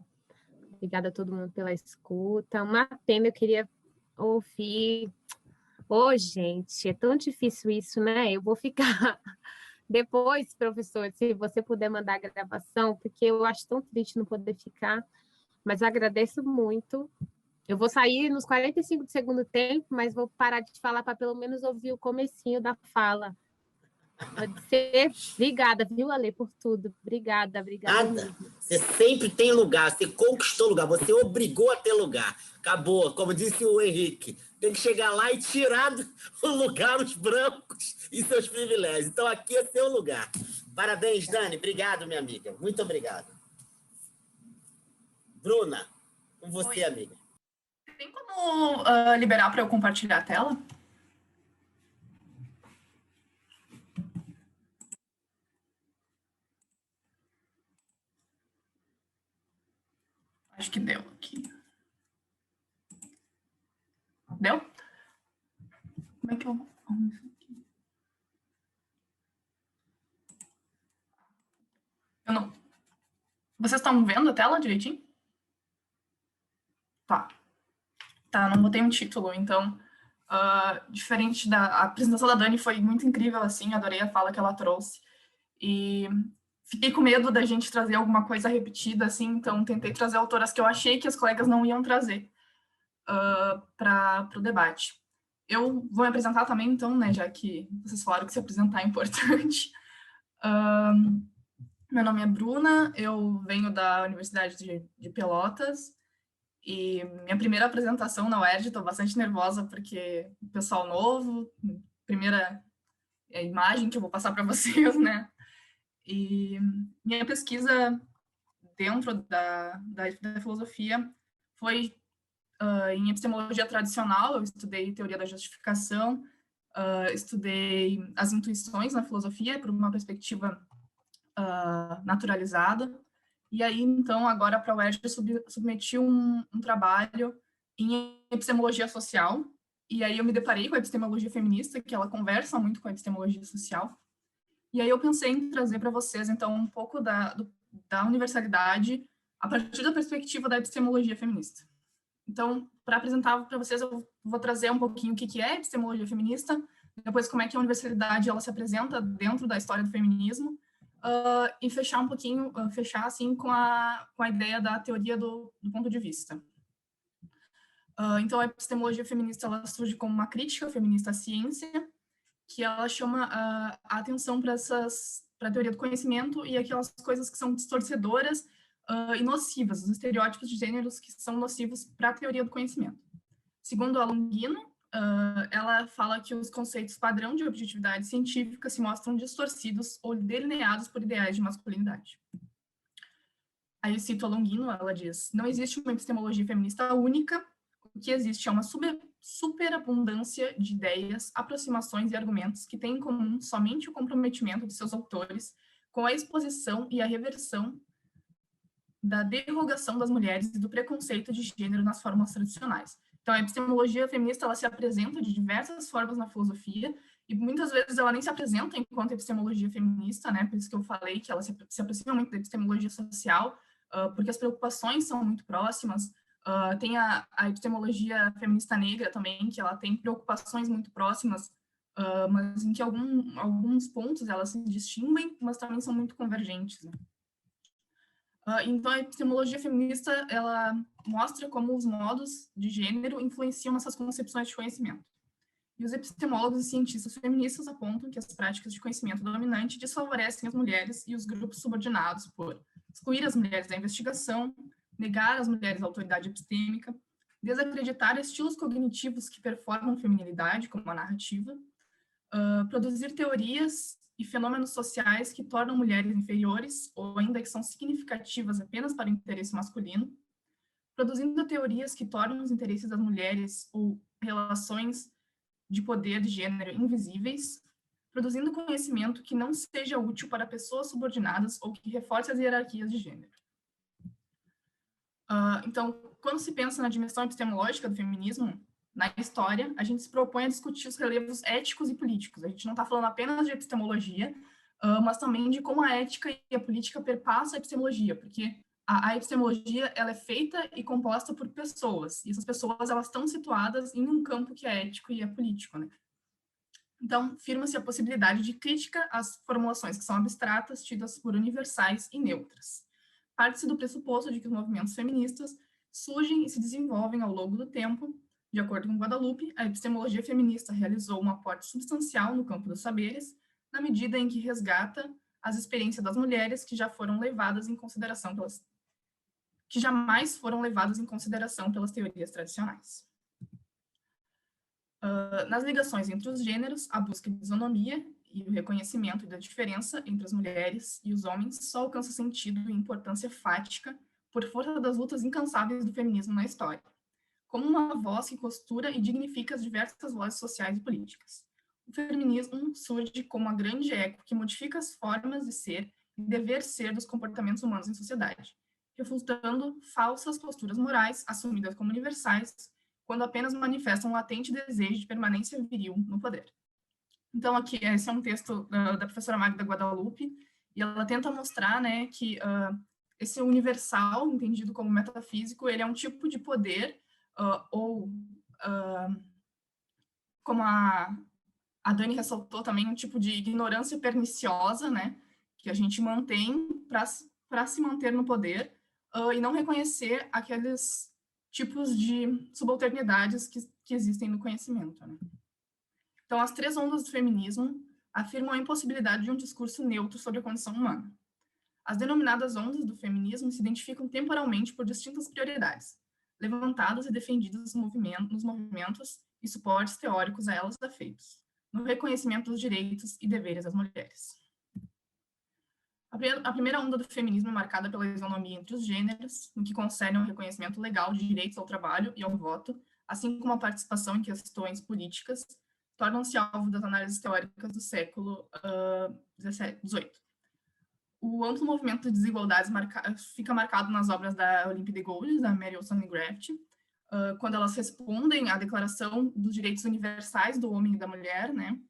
Obrigada a todo mundo pela escuta. Uma pena, eu queria ouvir. Ô, gente, é tão difícil isso, né? Eu vou ficar depois, professor, se você puder mandar a gravação, porque eu acho tão triste não poder ficar, mas agradeço muito. Eu vou sair nos 45 do segundo tempo, mas vou parar de falar para pelo menos ouvir o comecinho da fala. Pode ser. Obrigada, viu, Ale, por tudo. Obrigada Nada. Você sempre tem lugar, você conquistou lugar, você obrigou a ter lugar. Acabou, como disse o Henrique. Tem que chegar lá e tirar do lugar os brancos e seus privilégios. Então, aqui é seu lugar. Parabéns, Dani. Obrigado, minha amiga. Muito obrigado. Bruna, com você, Oi. amiga. Tem como liberar para eu compartilhar a tela? Acho que deu aqui. Deu? Como é que eu arrumo isso aqui? Eu não... Vocês estão vendo a tela direitinho? Tá. Tá, não botei um título, então... diferente a apresentação da Dani foi muito incrível, assim, adorei a fala que ela trouxe. E fiquei com medo da gente trazer alguma coisa repetida, assim, então tentei trazer autoras que eu achei que as colegas não iam trazer para o debate. Eu vou me apresentar também, então, né, já que vocês falaram que se apresentar é importante. Meu nome é Bruna, eu venho da Universidade de Pelotas, e minha primeira apresentação na UERJ, estou bastante nervosa, porque o pessoal novo, primeira imagem que eu vou passar para vocês, né? E minha pesquisa dentro da filosofia foi em epistemologia tradicional. Eu estudei teoria da justificação, estudei as intuições na filosofia por uma perspectiva naturalizada, E aí, então, agora para a UERJ eu submeti um trabalho em epistemologia social, e aí eu me deparei com a epistemologia feminista, que ela conversa muito com a epistemologia social, e aí eu pensei em trazer para vocês, então, um pouco da universalidade a partir da perspectiva da epistemologia feminista. Então, para apresentar para vocês, eu vou trazer um pouquinho o que é epistemologia feminista, depois como é que a universalidade ela se apresenta dentro da história do feminismo, e fechar um pouquinho, fechar assim com a ideia da teoria do ponto de vista. Então, a epistemologia feminista ela surge como uma crítica feminista à ciência, que ela chama a atenção para a teoria do conhecimento e aquelas coisas que são distorcedoras e nocivas, os estereótipos de gêneros que são nocivos para a teoria do conhecimento. Segundo a Longino, ela fala que os conceitos padrão de objetividade científica se mostram distorcidos ou delineados por ideais de masculinidade. Aí eu cito a Longino, ela diz: não existe uma epistemologia feminista única, o que existe é uma superabundância de ideias, aproximações e argumentos que têm em comum somente o comprometimento de seus autores com a exposição e a reversão da derrogação das mulheres e do preconceito de gênero nas formas tradicionais. Então, a epistemologia feminista ela se apresenta de diversas formas na filosofia, e muitas vezes ela nem se apresenta enquanto epistemologia feminista, né? Por isso que eu falei que ela se aproxima muito da epistemologia social, porque as preocupações são muito próximas. Tem a epistemologia feminista negra também, que ela tem preocupações muito próximas, mas em que alguns pontos elas se distinguem, mas também são muito convergentes, né? Então, a epistemologia feminista, ela mostra como os modos de gênero influenciam nessas concepções de conhecimento. E os epistemólogos e cientistas feministas apontam que as práticas de conhecimento dominante desfavorecem as mulheres e os grupos subordinados por excluir as mulheres da investigação, negar às mulheres a autoridade epistêmica, desacreditar estilos cognitivos que performam feminilidade, como a narrativa, produzir teorias e fenômenos sociais que tornam mulheres inferiores, ou ainda que são significativas apenas para o interesse masculino, produzindo teorias que tornam os interesses das mulheres ou relações de poder de gênero invisíveis, produzindo conhecimento que não seja útil para pessoas subordinadas ou que reforce as hierarquias de gênero. Então, quando se pensa na dimensão epistemológica do feminismo, na história, a gente se propõe a discutir os relevos éticos e políticos. A gente não está falando apenas de epistemologia, mas também de como a ética e a política perpassam a epistemologia, porque a epistemologia ela é feita e composta por pessoas, e essas pessoas elas estão situadas em um campo que é ético e é político, né? Então, firma-se a possibilidade de crítica às formulações que são abstratas, tidas por universais e neutras. Parte-se do pressuposto de que os movimentos feministas surgem e se desenvolvem ao longo do tempo. De acordo com Guadalupe, a epistemologia feminista realizou um aporte substancial no campo dos saberes, na medida em que resgata as experiências das mulheres que já foram levadas em consideração que jamais foram levadas em consideração pelas teorias tradicionais. Nas ligações entre os gêneros, a busca de isonomia e o reconhecimento da diferença entre as mulheres e os homens só alcança sentido e importância fática por força das lutas incansáveis do feminismo na história, como uma voz que costura e dignifica as diversas vozes sociais e políticas. O feminismo surge como uma grande eco que modifica as formas de ser e dever ser dos comportamentos humanos em sociedade, refutando falsas posturas morais assumidas como universais, quando apenas manifestam um latente desejo de permanência viril no poder. Então, aqui, esse é um texto da professora Magda Guadalupe, e ela tenta mostrar, né, que esse universal, entendido como metafísico, ele é um tipo de poder, como a Dani ressaltou também, um tipo de ignorância perniciosa, né, que a gente mantém para se manter no poder, e não reconhecer aqueles tipos de subalternidades que existem no conhecimento, né? Então, as três ondas do feminismo afirmam a impossibilidade de um discurso neutro sobre a condição humana. As denominadas ondas do feminismo se identificam temporalmente por distintas prioridades, levantadas e defendidas nos movimentos e suportes teóricos a elas afeitos, no reconhecimento dos direitos e deveres das mulheres. A primeira onda do feminismo é marcada pela isonomia entre os gêneros, no que concerne ao reconhecimento legal de direitos ao trabalho e ao voto, assim como a participação em questões políticas, tornam-se alvo das análises teóricas do século XVIII. O amplo movimento de desigualdades fica marcado nas obras da Olympe de Gouges, da Mary Wollstonecraft, quando elas respondem à Declaração dos Direitos Universais do Homem e da Mulher, né?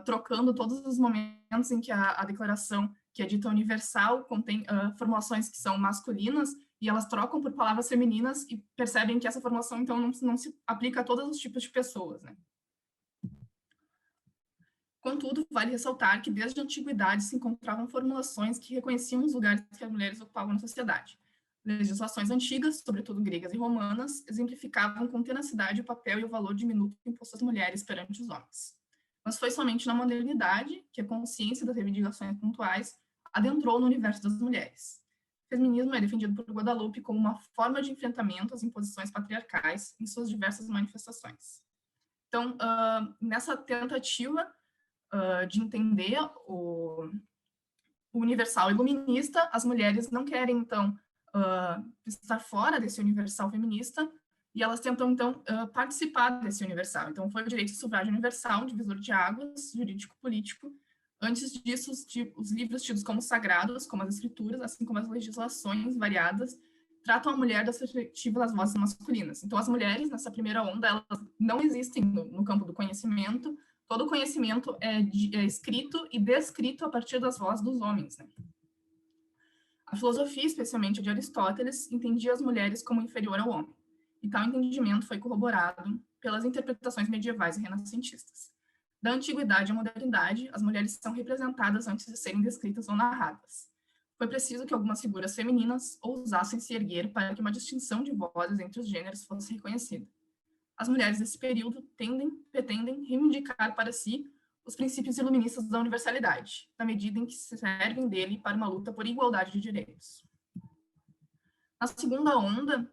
Trocando todos os momentos em que a declaração, que é dita universal, contém formulações que são masculinas, e elas trocam por palavras femininas e percebem que essa formulação, então, não se aplica a todos os tipos de pessoas, né? Contudo, vale ressaltar que desde a antiguidade se encontravam formulações que reconheciam os lugares que as mulheres ocupavam na sociedade. Legislações antigas, sobretudo gregas e romanas, exemplificavam com tenacidade o papel e o valor diminuto imposto às mulheres perante os homens. Mas foi somente na modernidade que a consciência das reivindicações pontuais adentrou no universo das mulheres. O feminismo é defendido por Guadalupe como uma forma de enfrentamento às imposições patriarcais em suas diversas manifestações. Então, nessa tentativa de entender o universal iluminista, as mulheres não querem, então, estar fora desse universal feminista, e elas tentam, então, participar desse universal. Então, foi o direito de sufrágio universal, um divisor de águas, jurídico-político. Antes disso, os livros tidos como sagrados, como as escrituras, assim como as legislações variadas, tratam a mulher da perspectiva das vozes masculinas. Então, as mulheres, nessa primeira onda, elas não existem no campo do conhecimento. Todo o conhecimento é escrito e descrito a partir das vozes dos homens, né? A filosofia, especialmente a de Aristóteles, entendia as mulheres como inferior ao homem, e tal entendimento foi corroborado pelas interpretações medievais e renascentistas. Da antiguidade à modernidade, as mulheres são representadas antes de serem descritas ou narradas. Foi preciso que algumas figuras femininas ousassem se erguer para que uma distinção de vozes entre os gêneros fosse reconhecida. As mulheres desse período pretendem reivindicar para si os princípios iluministas da universalidade, na medida em que se servem dele para uma luta por igualdade de direitos. Na segunda onda,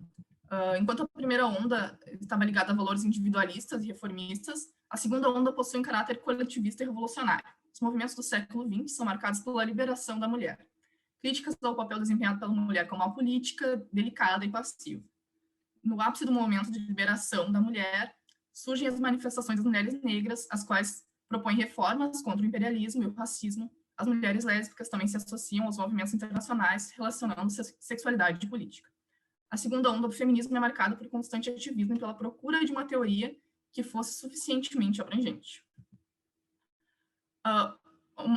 enquanto a primeira onda estava ligada a valores individualistas e reformistas, a segunda onda possui um caráter coletivista e revolucionário. Os movimentos do século XX são marcados pela liberação da mulher. Críticas ao papel desempenhado pela mulher como uma política delicada e passiva. No ápice do movimento de liberação da mulher, surgem as manifestações das mulheres negras, as quais propõem reformas contra o imperialismo e o racismo. As mulheres lésbicas também se associam aos movimentos internacionais relacionando sexualidade e política. A segunda onda do feminismo é marcada por constante ativismo pela procura de uma teoria que fosse suficientemente abrangente.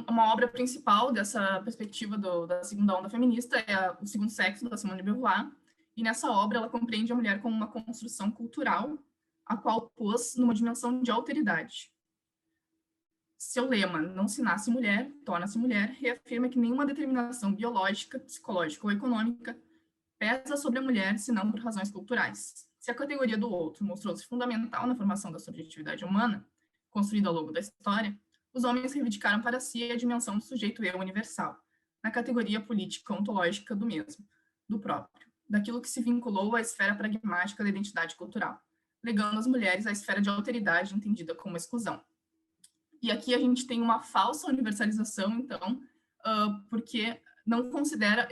Uma obra principal dessa perspectiva da segunda onda feminista é O Segundo Sexo, da Simone de Beauvoir, e nessa obra ela compreende a mulher como uma construção cultural, a qual pôs numa dimensão de alteridade. Seu lema, não se nasce mulher, torna-se mulher, reafirma que nenhuma determinação biológica, psicológica ou econômica pesa sobre a mulher, senão por razões culturais. Se a categoria do outro mostrou-se fundamental na formação da subjetividade humana, construída ao longo da história, os homens reivindicaram para si a dimensão do sujeito eu universal, na categoria política ontológica do mesmo, do próprio, daquilo que se vinculou à esfera pragmática da identidade cultural, legando às mulheres a esfera de alteridade entendida como exclusão. E aqui a gente tem uma falsa universalização, então, porque não considera...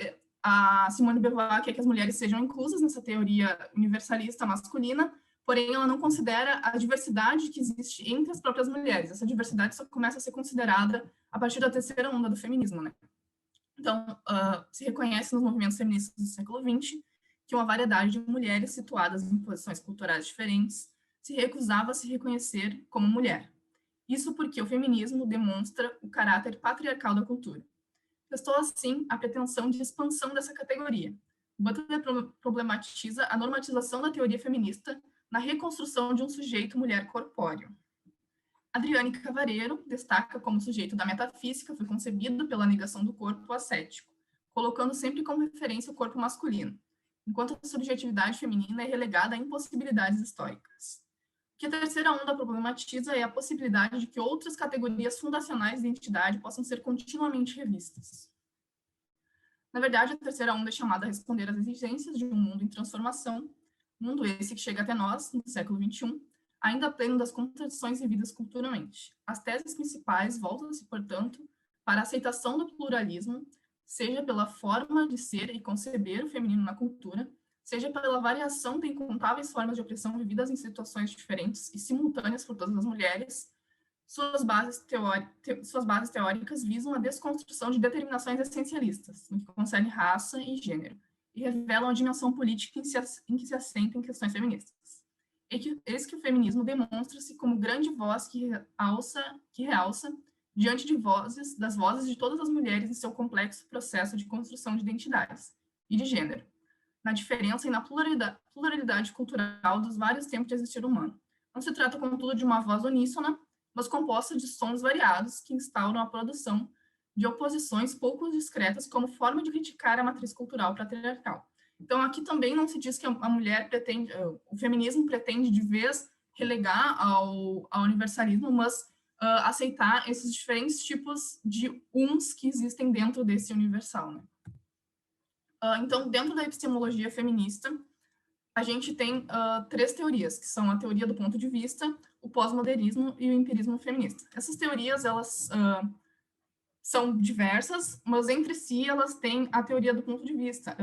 A Simone de Beauvoir quer que as mulheres sejam inclusas nessa teoria universalista masculina, porém ela não considera a diversidade que existe entre as próprias mulheres. Essa diversidade só começa a ser considerada a partir da terceira onda do feminismo, né? Então, se reconhece nos movimentos feministas do século XX que uma variedade de mulheres situadas em posições culturais diferentes se recusava a se reconhecer como mulher. Isso porque o feminismo demonstra o caráter patriarcal da cultura. Testou, assim, a pretensão de expansão dessa categoria. Butler problematiza a normatização da teoria feminista na reconstrução de um sujeito mulher corpóreo. Adriane Cavareiro destaca como o sujeito da metafísica foi concebido pela negação do corpo ascético, colocando sempre como referência o corpo masculino, enquanto a subjetividade feminina é relegada a impossibilidades históricas. O que a terceira onda problematiza é a possibilidade de que outras categorias fundacionais de identidade possam ser continuamente revistas. Na verdade, a terceira onda é chamada a responder às exigências de um mundo em transformação, mundo esse que chega até nós, no século XXI, ainda pleno das contradições vividas culturalmente. As teses principais voltam-se, portanto, para a aceitação do pluralismo, seja pela forma de ser e conceber o feminino na cultura, seja pela variação de incontáveis formas de opressão vividas em situações diferentes e simultâneas por todas as mulheres, Suas bases teóricas visam a desconstrução de determinações essencialistas, no que concerne raça e gênero, e revelam a dimensão política em que se assentam questões feministas. Eis que o feminismo demonstra-se como grande voz que realça diante das vozes de todas as mulheres em seu complexo processo de construção de identidades e de gênero, na diferença e na pluralidade cultural dos vários tempos de existir humano. Não se trata, contudo, de uma voz uníssona, mas composta de sons variados que instauram a produção de oposições pouco discretas como forma de criticar a matriz cultural patriarcal. Então, aqui também não se diz que a mulher pretende, o feminismo pretende de vez relegar ao universalismo, mas aceitar esses diferentes tipos de uns que existem dentro desse universal, né? Então, dentro da epistemologia feminista, a gente tem 3 teorias, que são a teoria do ponto de vista, o pós-modernismo e o empirismo feminista. Essas teorias, elas são diversas, mas entre si elas têm a teoria do ponto de vista,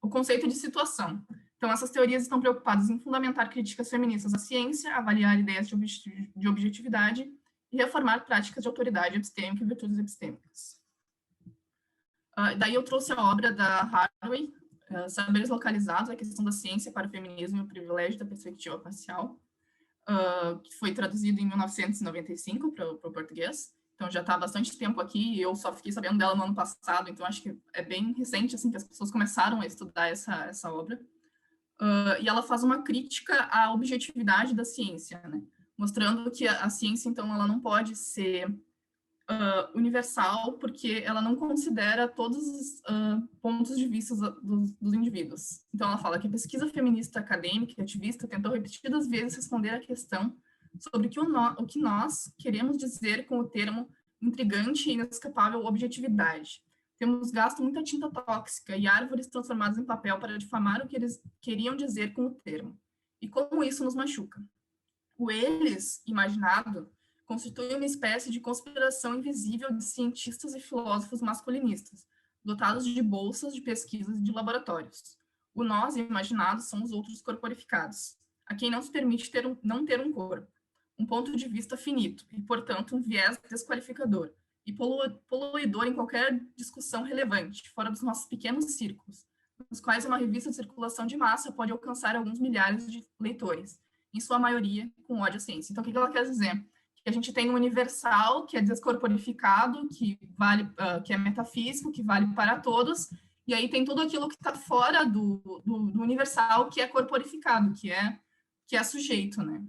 o conceito de situação. Então, essas teorias estão preocupadas em fundamentar críticas feministas à ciência, avaliar ideias de objetividade e reformar práticas de autoridade epistêmica e virtudes epistêmicas. Daí eu trouxe a obra da Haraway, Saberes Localizados, a questão da ciência para o feminismo e o privilégio da perspectiva parcial, que foi traduzido em 1995 para o português. Então, já está há bastante tempo aqui, e eu só fiquei sabendo dela no ano passado, então acho que é bem recente, assim, que as pessoas começaram a estudar essa obra. E ela faz uma crítica à objetividade da ciência, né? Mostrando que a ciência, então, ela não pode ser universal, porque ela não considera todos os pontos de vista dos indivíduos. Então, ela fala que a pesquisa feminista acadêmica e ativista tentou repetidas vezes responder à questão sobre o que nós queremos dizer com o termo intrigante e inescapável objetividade. Temos gasto muita tinta tóxica e árvores transformadas em papel para difamar o que eles queriam dizer com o termo. E como isso nos machuca. O eles, imaginado, constitui uma espécie de conspiração invisível de cientistas e filósofos masculinistas, dotados de bolsas de pesquisas e de laboratórios. O nós, imaginado, são os outros corporificados, a quem não se permite não ter um corpo, um ponto de vista finito e, portanto, um viés desqualificador e poluidor em qualquer discussão relevante, fora dos nossos pequenos círculos, nos quais uma revista de circulação de massa pode alcançar alguns milhares de leitores, em sua maioria com ódio à ciência. Então, o que ela quer dizer? Que a gente tem um universal, que é descorporificado, que vale, que é metafísico, que vale para todos, e aí tem tudo aquilo que está fora do universal, que é corporificado, que é sujeito, né?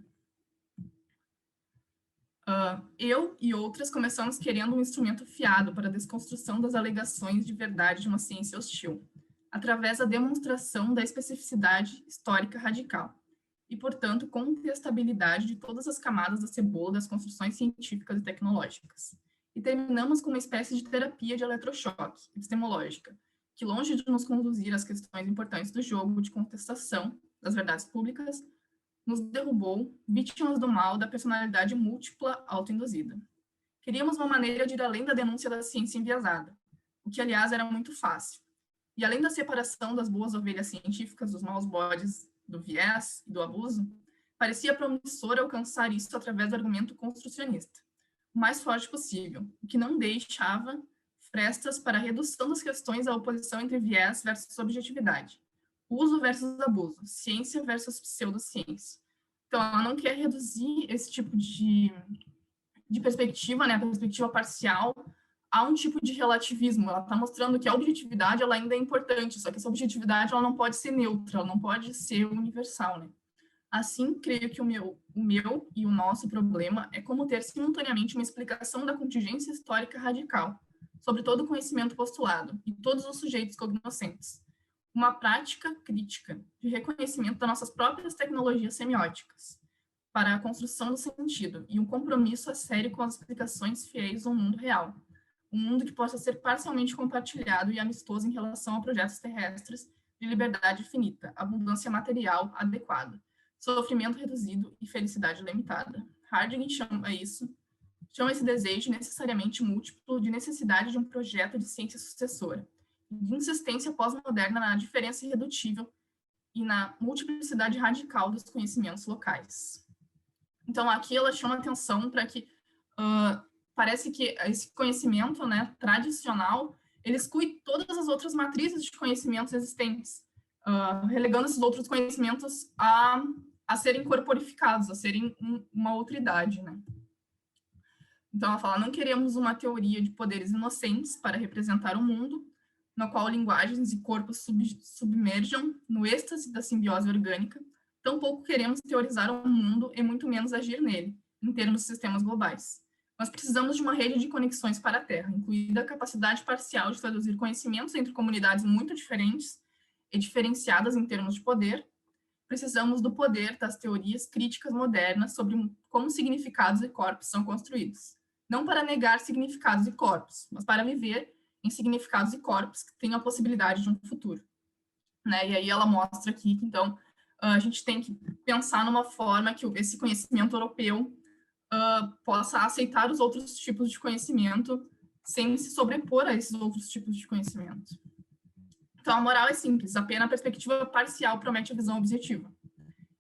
Eu e outras começamos querendo um instrumento fiado para a desconstrução das alegações de verdade de uma ciência hostil, através da demonstração da especificidade histórica radical e, portanto, contestabilidade de todas as camadas da cebola das construções científicas e tecnológicas. E terminamos com uma espécie de terapia de eletrochoque epistemológica, que, longe de nos conduzir às questões importantes do jogo de contestação das verdades públicas, nos derrubou, vítimas do mal da personalidade múltipla autoinduzida. Queríamos uma maneira de ir além da denúncia da ciência enviesada, o que, aliás, era muito fácil. E além da separação das boas ovelhas científicas dos maus bodes do viés e do abuso, parecia promissor alcançar isso através do argumento construcionista, o mais forte possível, o que não deixava frestas para a redução das questões à oposição entre viés versus objetividade, uso versus abuso, ciência versus pseudociência. Então, ela não quer reduzir esse tipo de perspectiva, né, a perspectiva parcial, a um tipo de relativismo. Ela está mostrando que a objetividade ela ainda é importante, só que essa objetividade ela não pode ser neutra, ela não pode ser universal, né? Assim, creio que o meu e o nosso problema é como ter simultaneamente uma explicação da contingência histórica radical sobre todo o conhecimento postulado e todos os sujeitos cognoscentes, uma prática crítica de reconhecimento das nossas próprias tecnologias semióticas para a construção do sentido e um compromisso a sério com as explicações fiéis do mundo real, um mundo que possa ser parcialmente compartilhado e amistoso em relação a projetos terrestres de liberdade finita, abundância material adequada, sofrimento reduzido e felicidade limitada. Harding chama esse desejo necessariamente múltiplo de necessidade de um projeto de ciência sucessora, de insistência pós-moderna na diferença irredutível e na multiplicidade radical dos conhecimentos locais. Então, aqui ela chama atenção para que parece que esse conhecimento, né, tradicional, ele exclui todas as outras matrizes de conhecimentos existentes, relegando esses outros conhecimentos a serem corporificados, a serem uma outra idade, né? Então, ela fala, não queremos uma teoria de poderes inocentes para representar o mundo, no qual linguagens e corpos submerjam no êxtase da simbiose orgânica. Tampouco queremos teorizar o mundo e muito menos agir nele, em termos de sistemas globais. Nós precisamos de uma rede de conexões para a Terra, incluída a capacidade parcial de traduzir conhecimentos entre comunidades muito diferentes e diferenciadas em termos de poder. Precisamos do poder das teorias críticas modernas sobre como significados e corpos são construídos. Não para negar significados e corpos, mas para viver em significados e corpos que tenham a possibilidade de um futuro. Né? E aí ela mostra aqui que, então, a gente tem que pensar numa forma que esse conhecimento europeu possa aceitar os outros tipos de conhecimento sem se sobrepor a esses outros tipos de conhecimento. Então, a moral é simples, apenas a perspectiva parcial promete a visão objetiva.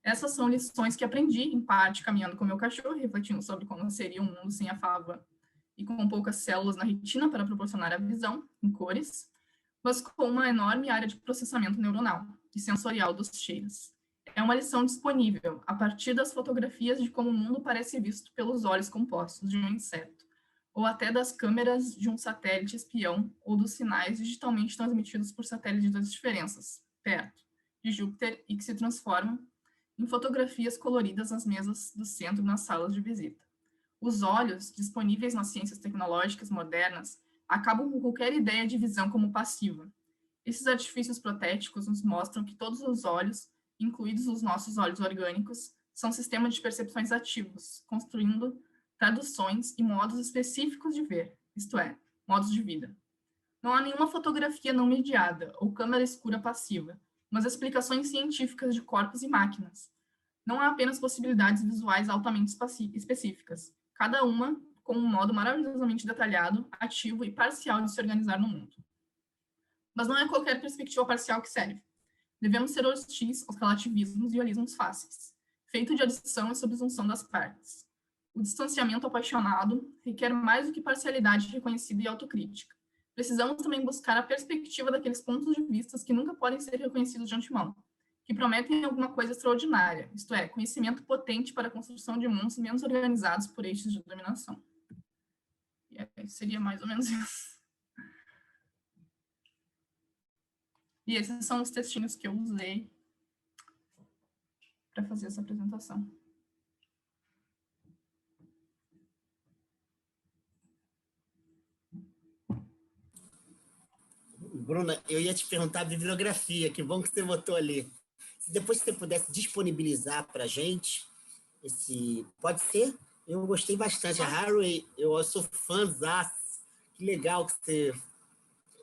Essas são lições que aprendi, em parte, caminhando com meu cachorro, refletindo sobre como seria um mundo sem a fava e com poucas células na retina para proporcionar a visão, em cores, mas com uma enorme área de processamento neuronal e sensorial dos cheiros. É uma lição disponível a partir das fotografias de como o mundo parece visto pelos olhos compostos de um inseto, ou até das câmeras de um satélite espião ou dos sinais digitalmente transmitidos por satélites das diferenças, perto de Júpiter, e que se transformam em fotografias coloridas nas mesas do centro nas salas de visita. Os olhos, disponíveis nas ciências tecnológicas modernas, acabam com qualquer ideia de visão como passiva. Esses artifícios protéticos nos mostram que todos os olhos, incluídos os nossos olhos orgânicos, são sistemas de percepções ativos, construindo traduções e modos específicos de ver, isto é, modos de vida. Não há nenhuma fotografia não mediada ou câmera escura passiva, mas explicações científicas de corpos e máquinas. Não há apenas possibilidades visuais altamente específicas, cada uma com um modo maravilhosamente detalhado, ativo e parcial de se organizar no mundo. Mas não é qualquer perspectiva parcial que serve. Devemos ser hostis aos relativismos e holismos fáceis, feito de adição e subsunção das partes. O distanciamento apaixonado requer mais do que parcialidade reconhecida e autocrítica. Precisamos também buscar a perspectiva daqueles pontos de vista que nunca podem ser reconhecidos de antemão, que prometem alguma coisa extraordinária, isto é, conhecimento potente para a construção de mundos menos organizados por eixos de dominação. E aí seria mais ou menos isso. E esses são os textinhos que eu usei para fazer essa apresentação. Bruna, eu ia te perguntar a bibliografia, que bom que você botou ali. Se depois você pudesse disponibilizar para a gente, pode ser? Eu gostei bastante. A Harry, eu sou fãzaço. Que legal que você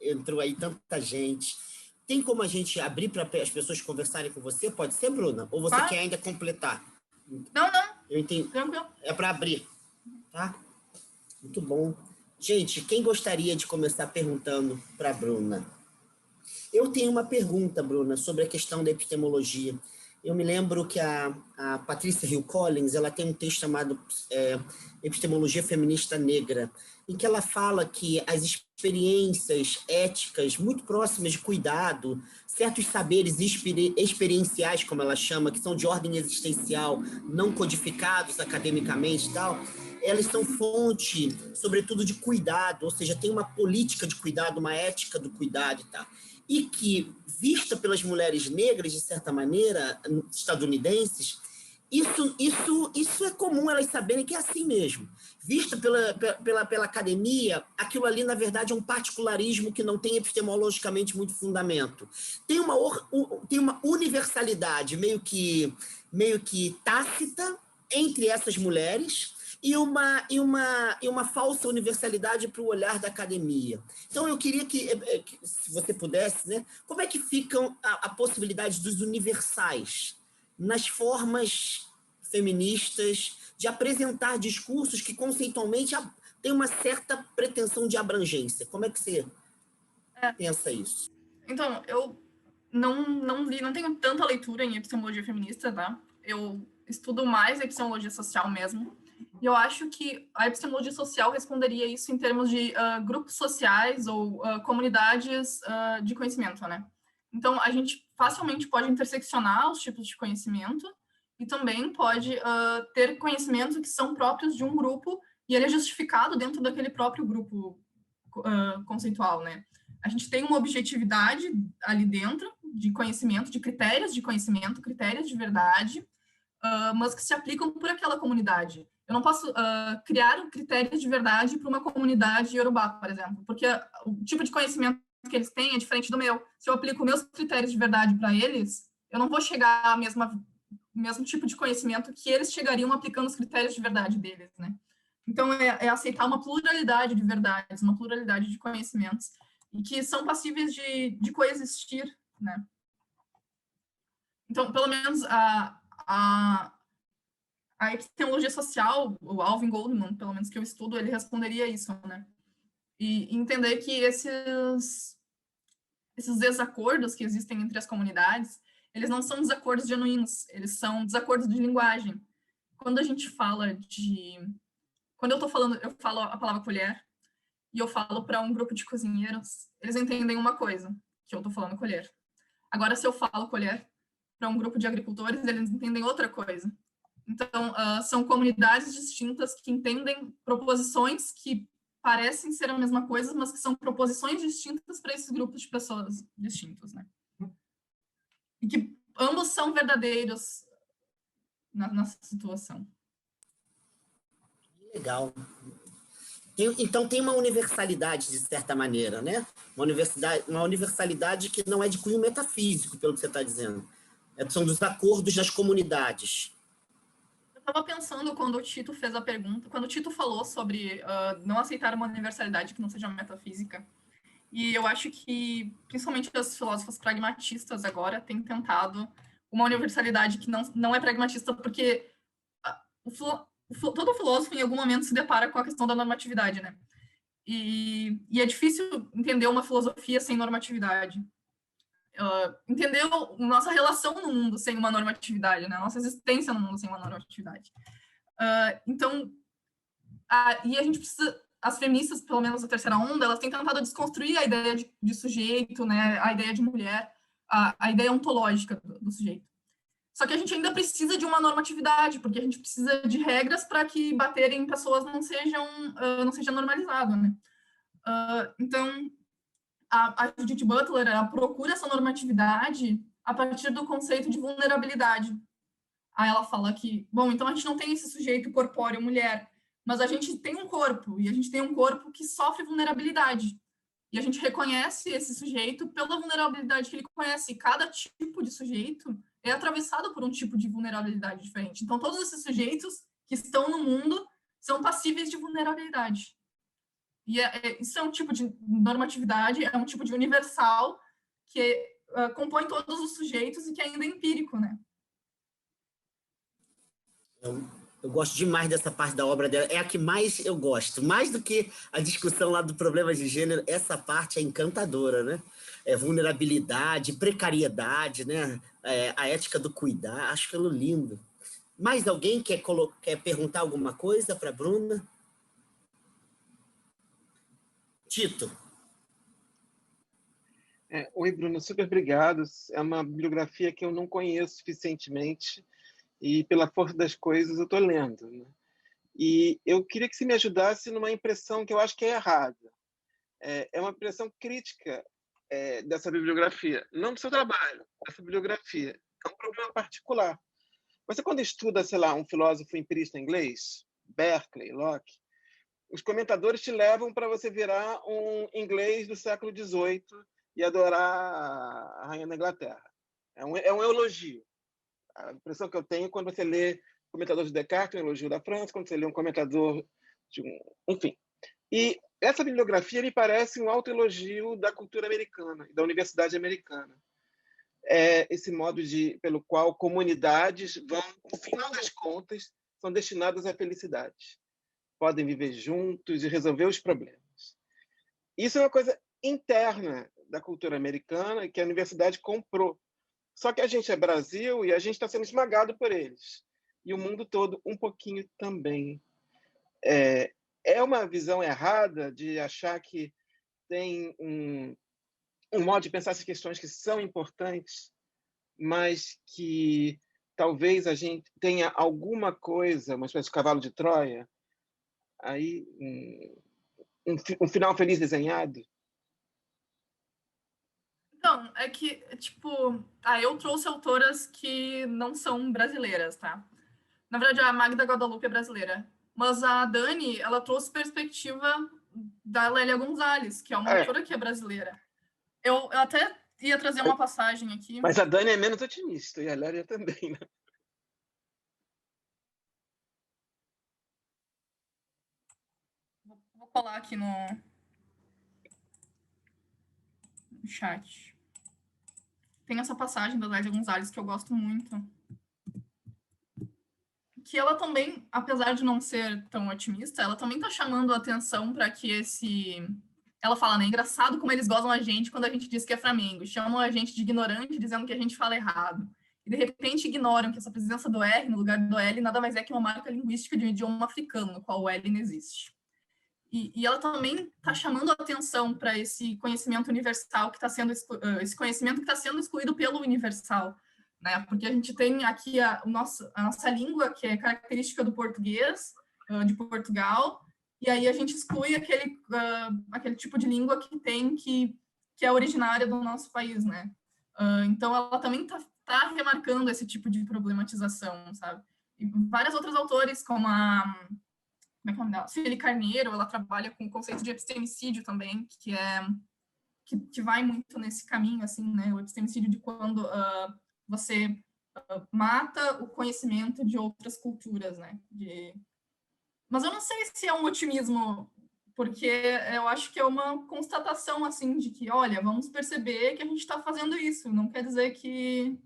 entrou aí, tanta gente. Tem como a gente abrir para as pessoas conversarem com você? Pode ser, Bruna? Ou você quer ainda completar? Não. Eu entendi. Tranquilo. É para abrir, tá? Muito bom. Gente, quem gostaria de começar perguntando para a Bruna? Eu tenho uma pergunta, Bruna, sobre a questão da epistemologia. Eu me lembro que a Patricia Hill Collins, ela tem um texto chamado Epistemologia Feminista Negra, em que ela fala que as experiências éticas muito próximas de cuidado, certos saberes experienciais, como ela chama, que são de ordem existencial, não codificados academicamente e tal, elas são fonte, sobretudo, de cuidado, ou seja, tem uma política de cuidado, uma ética do cuidado e tal. E que, vista pelas mulheres negras, de certa maneira, estadunidenses, isso é comum elas saberem que é assim mesmo. Vista pela academia, aquilo ali, na verdade, é um particularismo que não tem epistemologicamente muito fundamento. Tem uma universalidade meio que tácita entre essas mulheres, e uma falsa universalidade para o olhar da academia. Então, eu queria que se você pudesse, né, como é que ficam a possibilidade dos universais nas formas feministas de apresentar discursos que, conceitualmente, têm uma certa pretensão de abrangência? Como é que você pensa isso? Então, eu não tenho tanta leitura em epistemologia feminista, tá? Eu estudo mais a epistemologia social mesmo, e eu acho que a epistemologia social responderia isso em termos de grupos sociais ou comunidades de conhecimento, né? Então, a gente facilmente pode interseccionar os tipos de conhecimento e também pode ter conhecimentos que são próprios de um grupo e ele é justificado dentro daquele próprio grupo conceitual, né? A gente tem uma objetividade ali dentro de conhecimento, de critérios de conhecimento, critérios de verdade, mas que se aplicam por aquela comunidade. Eu não posso criar um critério de verdade para uma comunidade iorubá, por exemplo, porque o tipo de conhecimento que eles têm é diferente do meu. Se eu aplico meus critérios de verdade para eles, eu não vou chegar ao mesmo tipo de conhecimento que eles chegariam aplicando os critérios de verdade deles, né? Então, é aceitar uma pluralidade de verdades, uma pluralidade de conhecimentos, e que são passíveis de coexistir, né? Então, pelo menos a epistemologia social, o Alvin Goldman, pelo menos que eu estudo, ele responderia isso, né? E entender que esses desacordos que existem entre as comunidades, eles não são desacordos genuínos, eles são desacordos de linguagem. Quando a gente fala quando eu falo a palavra colher, e eu falo para um grupo de cozinheiros, eles entendem uma coisa, que eu estou falando colher. Agora, se eu falo colher para um grupo de agricultores, eles entendem outra coisa. Então, são comunidades distintas que entendem proposições que parecem ser a mesma coisa, mas que são proposições distintas para esses grupos de pessoas distintos, né? E que ambos são verdadeiros na situação. Legal. Então, tem uma universalidade, de certa maneira, né? Uma universalidade que não é de cunho metafísico, pelo que você está dizendo. São dos acordos das comunidades. Eu estava pensando quando o Tito fez a pergunta, quando o Tito falou sobre não aceitar uma universalidade que não seja metafísica. E eu acho que, principalmente os filósofos pragmatistas agora, têm tentado uma universalidade que não é pragmatista, porque todo filósofo, em algum momento, se depara com a questão da normatividade, né? E é difícil entender uma filosofia sem normatividade. Entender nossa relação no mundo sem uma normatividade, né? Nossa existência no mundo sem uma normatividade. Então, e a gente precisa... As feministas, pelo menos a terceira onda, elas têm tentado desconstruir a ideia de sujeito, né? A ideia de mulher, a ideia ontológica do sujeito. Só que a gente ainda precisa de uma normatividade, porque a gente precisa de regras para que bater em pessoas não seja normalizado, né? Então, a Judith Butler, ela procura essa normatividade a partir do conceito de vulnerabilidade. Aí ela fala que, bom, então a gente não tem esse sujeito corpóreo mulher, mas a gente tem um corpo, e a gente tem um corpo que sofre vulnerabilidade. E a gente reconhece esse sujeito pela vulnerabilidade que ele conhece. E cada tipo de sujeito é atravessado por um tipo de vulnerabilidade diferente. Então, todos esses sujeitos que estão no mundo são passíveis de vulnerabilidade. E isso é um tipo de normatividade, é um tipo de universal que compõe todos os sujeitos e que ainda é empírico, né? Eu gosto demais dessa parte da obra dela, é a que mais eu gosto, mais do que a discussão lá do problema de gênero, essa parte é encantadora, né? Vulnerabilidade, precariedade, né? A ética do cuidar, acho aquilo lindo. Mais alguém quer perguntar alguma coisa para a Bruna? Tito. Oi, Bruna, super obrigado. É uma bibliografia que eu não conheço suficientemente e, pela força das coisas, eu estou lendo, né? E eu queria que você me ajudasse numa impressão que eu acho que é errada. É uma impressão crítica dessa bibliografia, não do seu trabalho, dessa bibliografia. É um problema particular. Você, quando estuda, sei lá, um filósofo empirista inglês, Berkeley, Locke, os comentadores te levam para você virar um inglês do século XVIII e adorar a rainha da Inglaterra. É um elogio. A impressão que eu tenho quando você lê comentador de Descartes, um elogio da França, quando você lê um comentador de enfim. E essa bibliografia me parece um autoelogio da cultura americana e da universidade americana. Esse modo pelo qual comunidades vão, no final das contas, são destinadas à felicidade. Podem viver juntos e resolver os problemas. Isso é uma coisa interna da cultura americana que a universidade comprou. Só que a gente é Brasil e a gente está sendo esmagado por eles. e o mundo todo um pouquinho também. É uma visão errada de achar que tem um modo de pensar essas questões que são importantes, mas que talvez a gente tenha alguma coisa, uma espécie de cavalo de Troia, aí um final feliz desenhado? Então, é que, tipo, eu trouxe autoras que não são brasileiras, tá? Na verdade, a Magda Guadalupe é brasileira. Mas a Dani, ela trouxe perspectiva da Lélia Gonzalez, que é uma autora que é brasileira. Eu até ia trazer uma passagem aqui. Mas a Dani é menos otimista, e a Lélia também, né? Vou colar aqui no chat. Tem essa passagem da Lélia Gonzalez que eu gosto muito. Que ela também, apesar de não ser tão otimista, ela também tá chamando a atenção para que esse... Ela fala, né? Engraçado como eles gozam a gente quando a gente diz que é Flamengo. Chamam a gente de ignorante, dizendo que a gente fala errado. E, de repente, ignoram que essa presença do R no lugar do L nada mais é que uma marca linguística de um idioma africano, no qual o L não existe. E ela também está chamando a atenção para esse conhecimento universal que está sendo... esse conhecimento que está sendo excluído pelo universal, né? Porque a gente tem aqui a nossa língua, que é característica do português, de Portugal, e aí a gente exclui aquele tipo de língua que é originária do nosso país, né? Então, ela também tá remarcando esse tipo de problematização, sabe? E vários outros autores, como a... Como é que é o nome dela? Celi Carneiro, ela trabalha com o conceito de epistemicídio também, que vai muito nesse caminho, assim, né? O epistemicídio de quando você mata o conhecimento de outras culturas, né? Mas eu não sei se é um otimismo, porque eu acho que é uma constatação, assim, de que, olha, vamos perceber que a gente está fazendo isso. Não quer dizer que,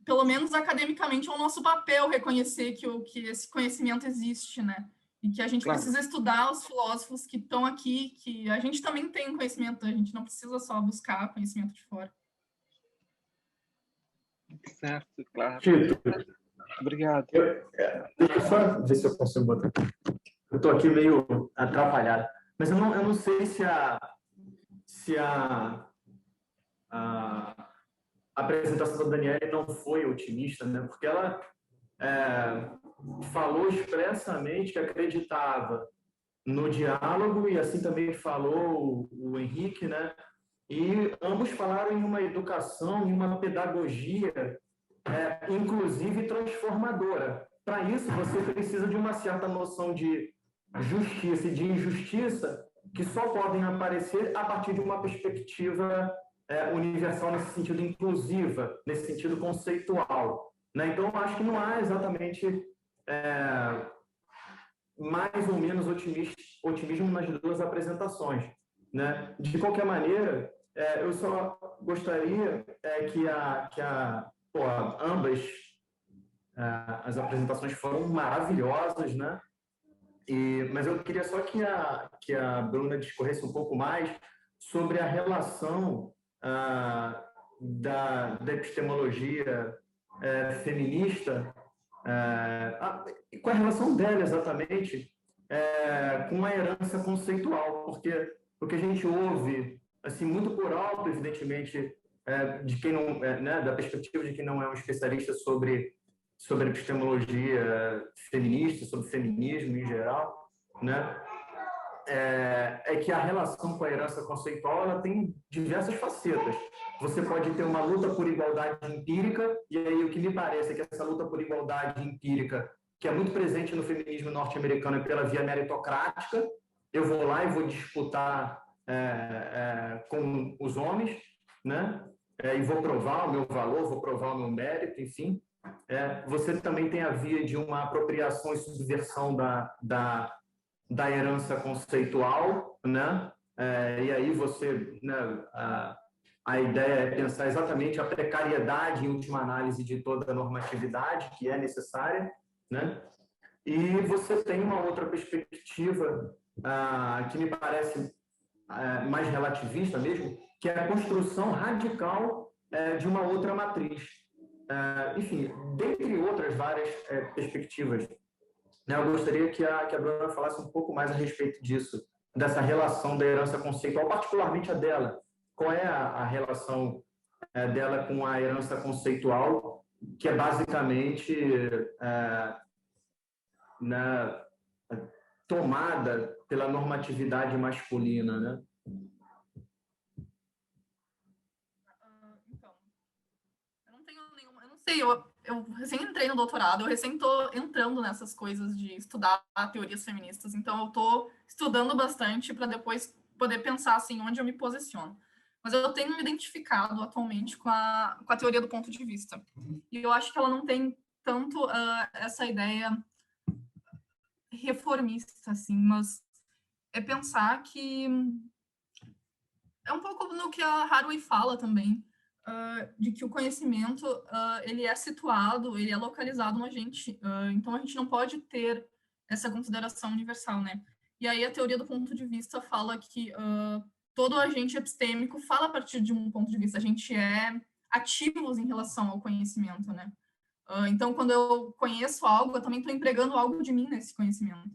pelo menos academicamente, é o nosso papel reconhecer que esse conhecimento existe, né? E que a gente precisa estudar os filósofos que estão aqui, que a gente também tem conhecimento, a gente não precisa só buscar conhecimento de fora. Certo, claro. Tito, obrigado. Deixa eu só ver se eu consigo botar aqui. Eu estou aqui meio atrapalhado, mas eu não sei se a apresentação da Daniele não foi otimista, né? Porque ela falou expressamente que acreditava no diálogo, e assim também falou o Henrique, né? E ambos falaram em uma educação, em uma pedagogia, inclusive transformadora. Para isso, você precisa de uma certa noção de justiça e de injustiça que só podem aparecer a partir de uma perspectiva universal, nesse sentido inclusiva, nesse sentido conceitual, né? Então, eu acho que não há exatamente mais ou menos otimismo nas duas apresentações, né? De qualquer maneira, eu só gostaria ambas as apresentações foram maravilhosas, né? Mas eu queria só que a Bruna discorresse um pouco mais sobre a relação da epistemologia feminista, com a relação dela exatamente com a herança conceitual, porque o que a gente ouve assim muito por alto, evidentemente, de quem não, né, da perspectiva de quem não é um especialista sobre epistemologia feminista, sobre feminismo em geral, né, é que a relação com a herança conceitual ela tem diversas facetas. Você pode ter uma luta por igualdade empírica, e aí o que me parece é que essa luta por igualdade empírica, que é muito presente no feminismo norte-americano, é pela via meritocrática. Eu vou lá e vou disputar com os homens, né? E vou provar o meu valor, vou provar o meu mérito, enfim. Você também tem a via de uma apropriação e subversão da herança conceitual, né? E aí você, né, a ideia é pensar exatamente a precariedade, em última análise, de toda a normatividade que é necessária, né? E você tem uma outra perspectiva que me parece mais relativista mesmo, que é a construção radical de uma outra matriz. enfim, dentre outras várias perspectivas, né, eu gostaria que a Bruna falasse um pouco mais a respeito disso, dessa relação da herança conceitual, particularmente a dela. Qual é a relação dela com a herança conceitual, que é basicamente tomada pela normatividade masculina, né? Então, eu não tenho nenhuma, eu não sei, eu recém entrei no doutorado, eu recém estou entrando nessas coisas de estudar teorias feministas, então eu estou estudando bastante para depois poder pensar assim onde eu me posiciono. Mas eu tenho me identificado atualmente com a teoria do ponto de vista. E eu acho que ela não tem tanto essa ideia reformista, assim, mas é pensar que é um pouco no que a Haraway fala também, de que o conhecimento ele é situado, ele é localizado no agente, então a gente não pode ter essa consideração universal, né? E aí a teoria do ponto de vista fala que todo agente epistêmico fala a partir de um ponto de vista, a gente é ativos em relação ao conhecimento, né? Então, quando eu conheço algo, eu também estou empregando algo de mim nesse conhecimento.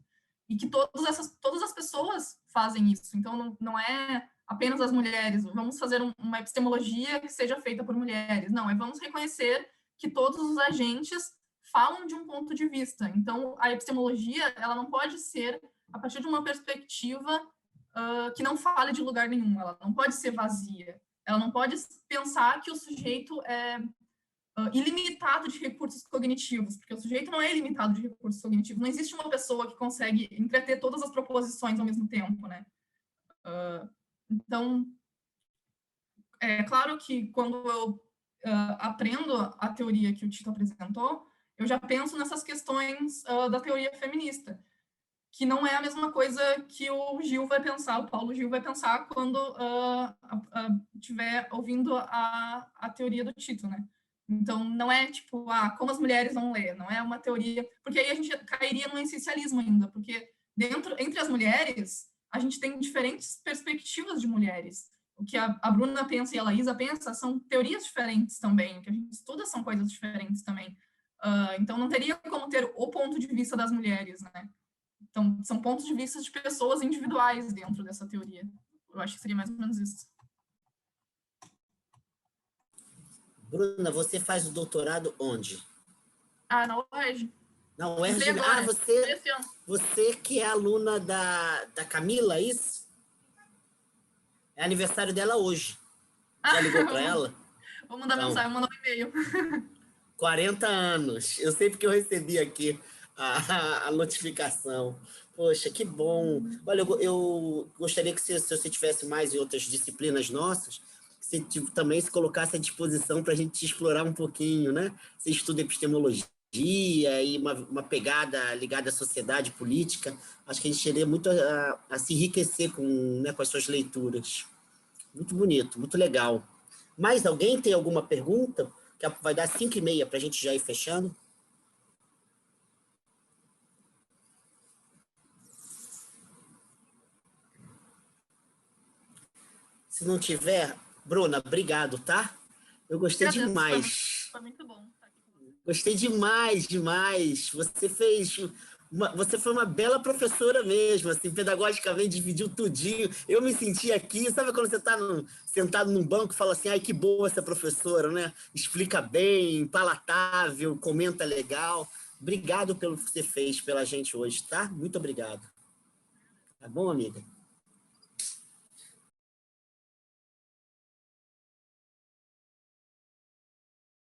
E que todas as pessoas fazem isso. Então, não é apenas as mulheres. Vamos fazer uma epistemologia que seja feita por mulheres. Não, vamos reconhecer que todos os agentes falam de um ponto de vista. Então, a epistemologia, ela não pode ser a partir de uma perspectiva que não fale de lugar nenhum. Ela não pode ser vazia. Ela não pode pensar que o sujeito é ilimitado de recursos cognitivos, porque o sujeito não é ilimitado de recursos cognitivos. Não existe uma pessoa que consegue entreter todas as proposições ao mesmo tempo, né? Então, é claro que quando eu aprendo a teoria que o Tito apresentou, eu já penso nessas questões da teoria feminista, que não é a mesma coisa que o Gil vai pensar, o Paulo Gil vai pensar quando estiver ouvindo a teoria do Tito, né? Então, não é tipo, como as mulheres vão ler, não é uma teoria, porque aí a gente cairia no essencialismo ainda, porque entre as mulheres, a gente tem diferentes perspectivas de mulheres. O que a Bruna pensa e a Laísa pensa são teorias diferentes também, o que a gente estuda são coisas diferentes também. Então, não teria como ter o ponto de vista das mulheres, né? Então, são pontos de vista de pessoas individuais dentro dessa teoria. Eu acho que seria mais ou menos isso. Bruna, você faz o doutorado onde? Na UERJ. Na UERJ? Você que é aluna da Camila, é isso? É aniversário dela hoje. Já ligou para ela? Vou mandar mensagem, vou mandar um e-mail. 40 anos. Eu sei porque eu recebi aqui a notificação. Poxa, que bom. Olha, eu gostaria que se você tivesse mais em outras disciplinas nossas, você também se colocasse à disposição para a gente explorar um pouquinho, né? Você estuda epistemologia e uma pegada ligada à sociedade política. Acho que a gente teria muito a se enriquecer com as suas leituras. Muito bonito, muito legal. Mais alguém tem alguma pergunta? Que vai dar 5h30 para a gente já ir fechando. Se não tiver, Bruna, obrigado, tá? Eu gostei demais. Foi muito bom. Gostei demais, demais. Você foi uma bela professora mesmo, assim, pedagogicamente dividiu tudinho. Eu me senti aqui, sabe quando você está sentado num banco e fala assim, ai, que boa essa professora, né? Explica bem, palatável, comenta legal. Obrigado pelo que você fez pela gente hoje, tá? Muito obrigado. Tá bom, amiga?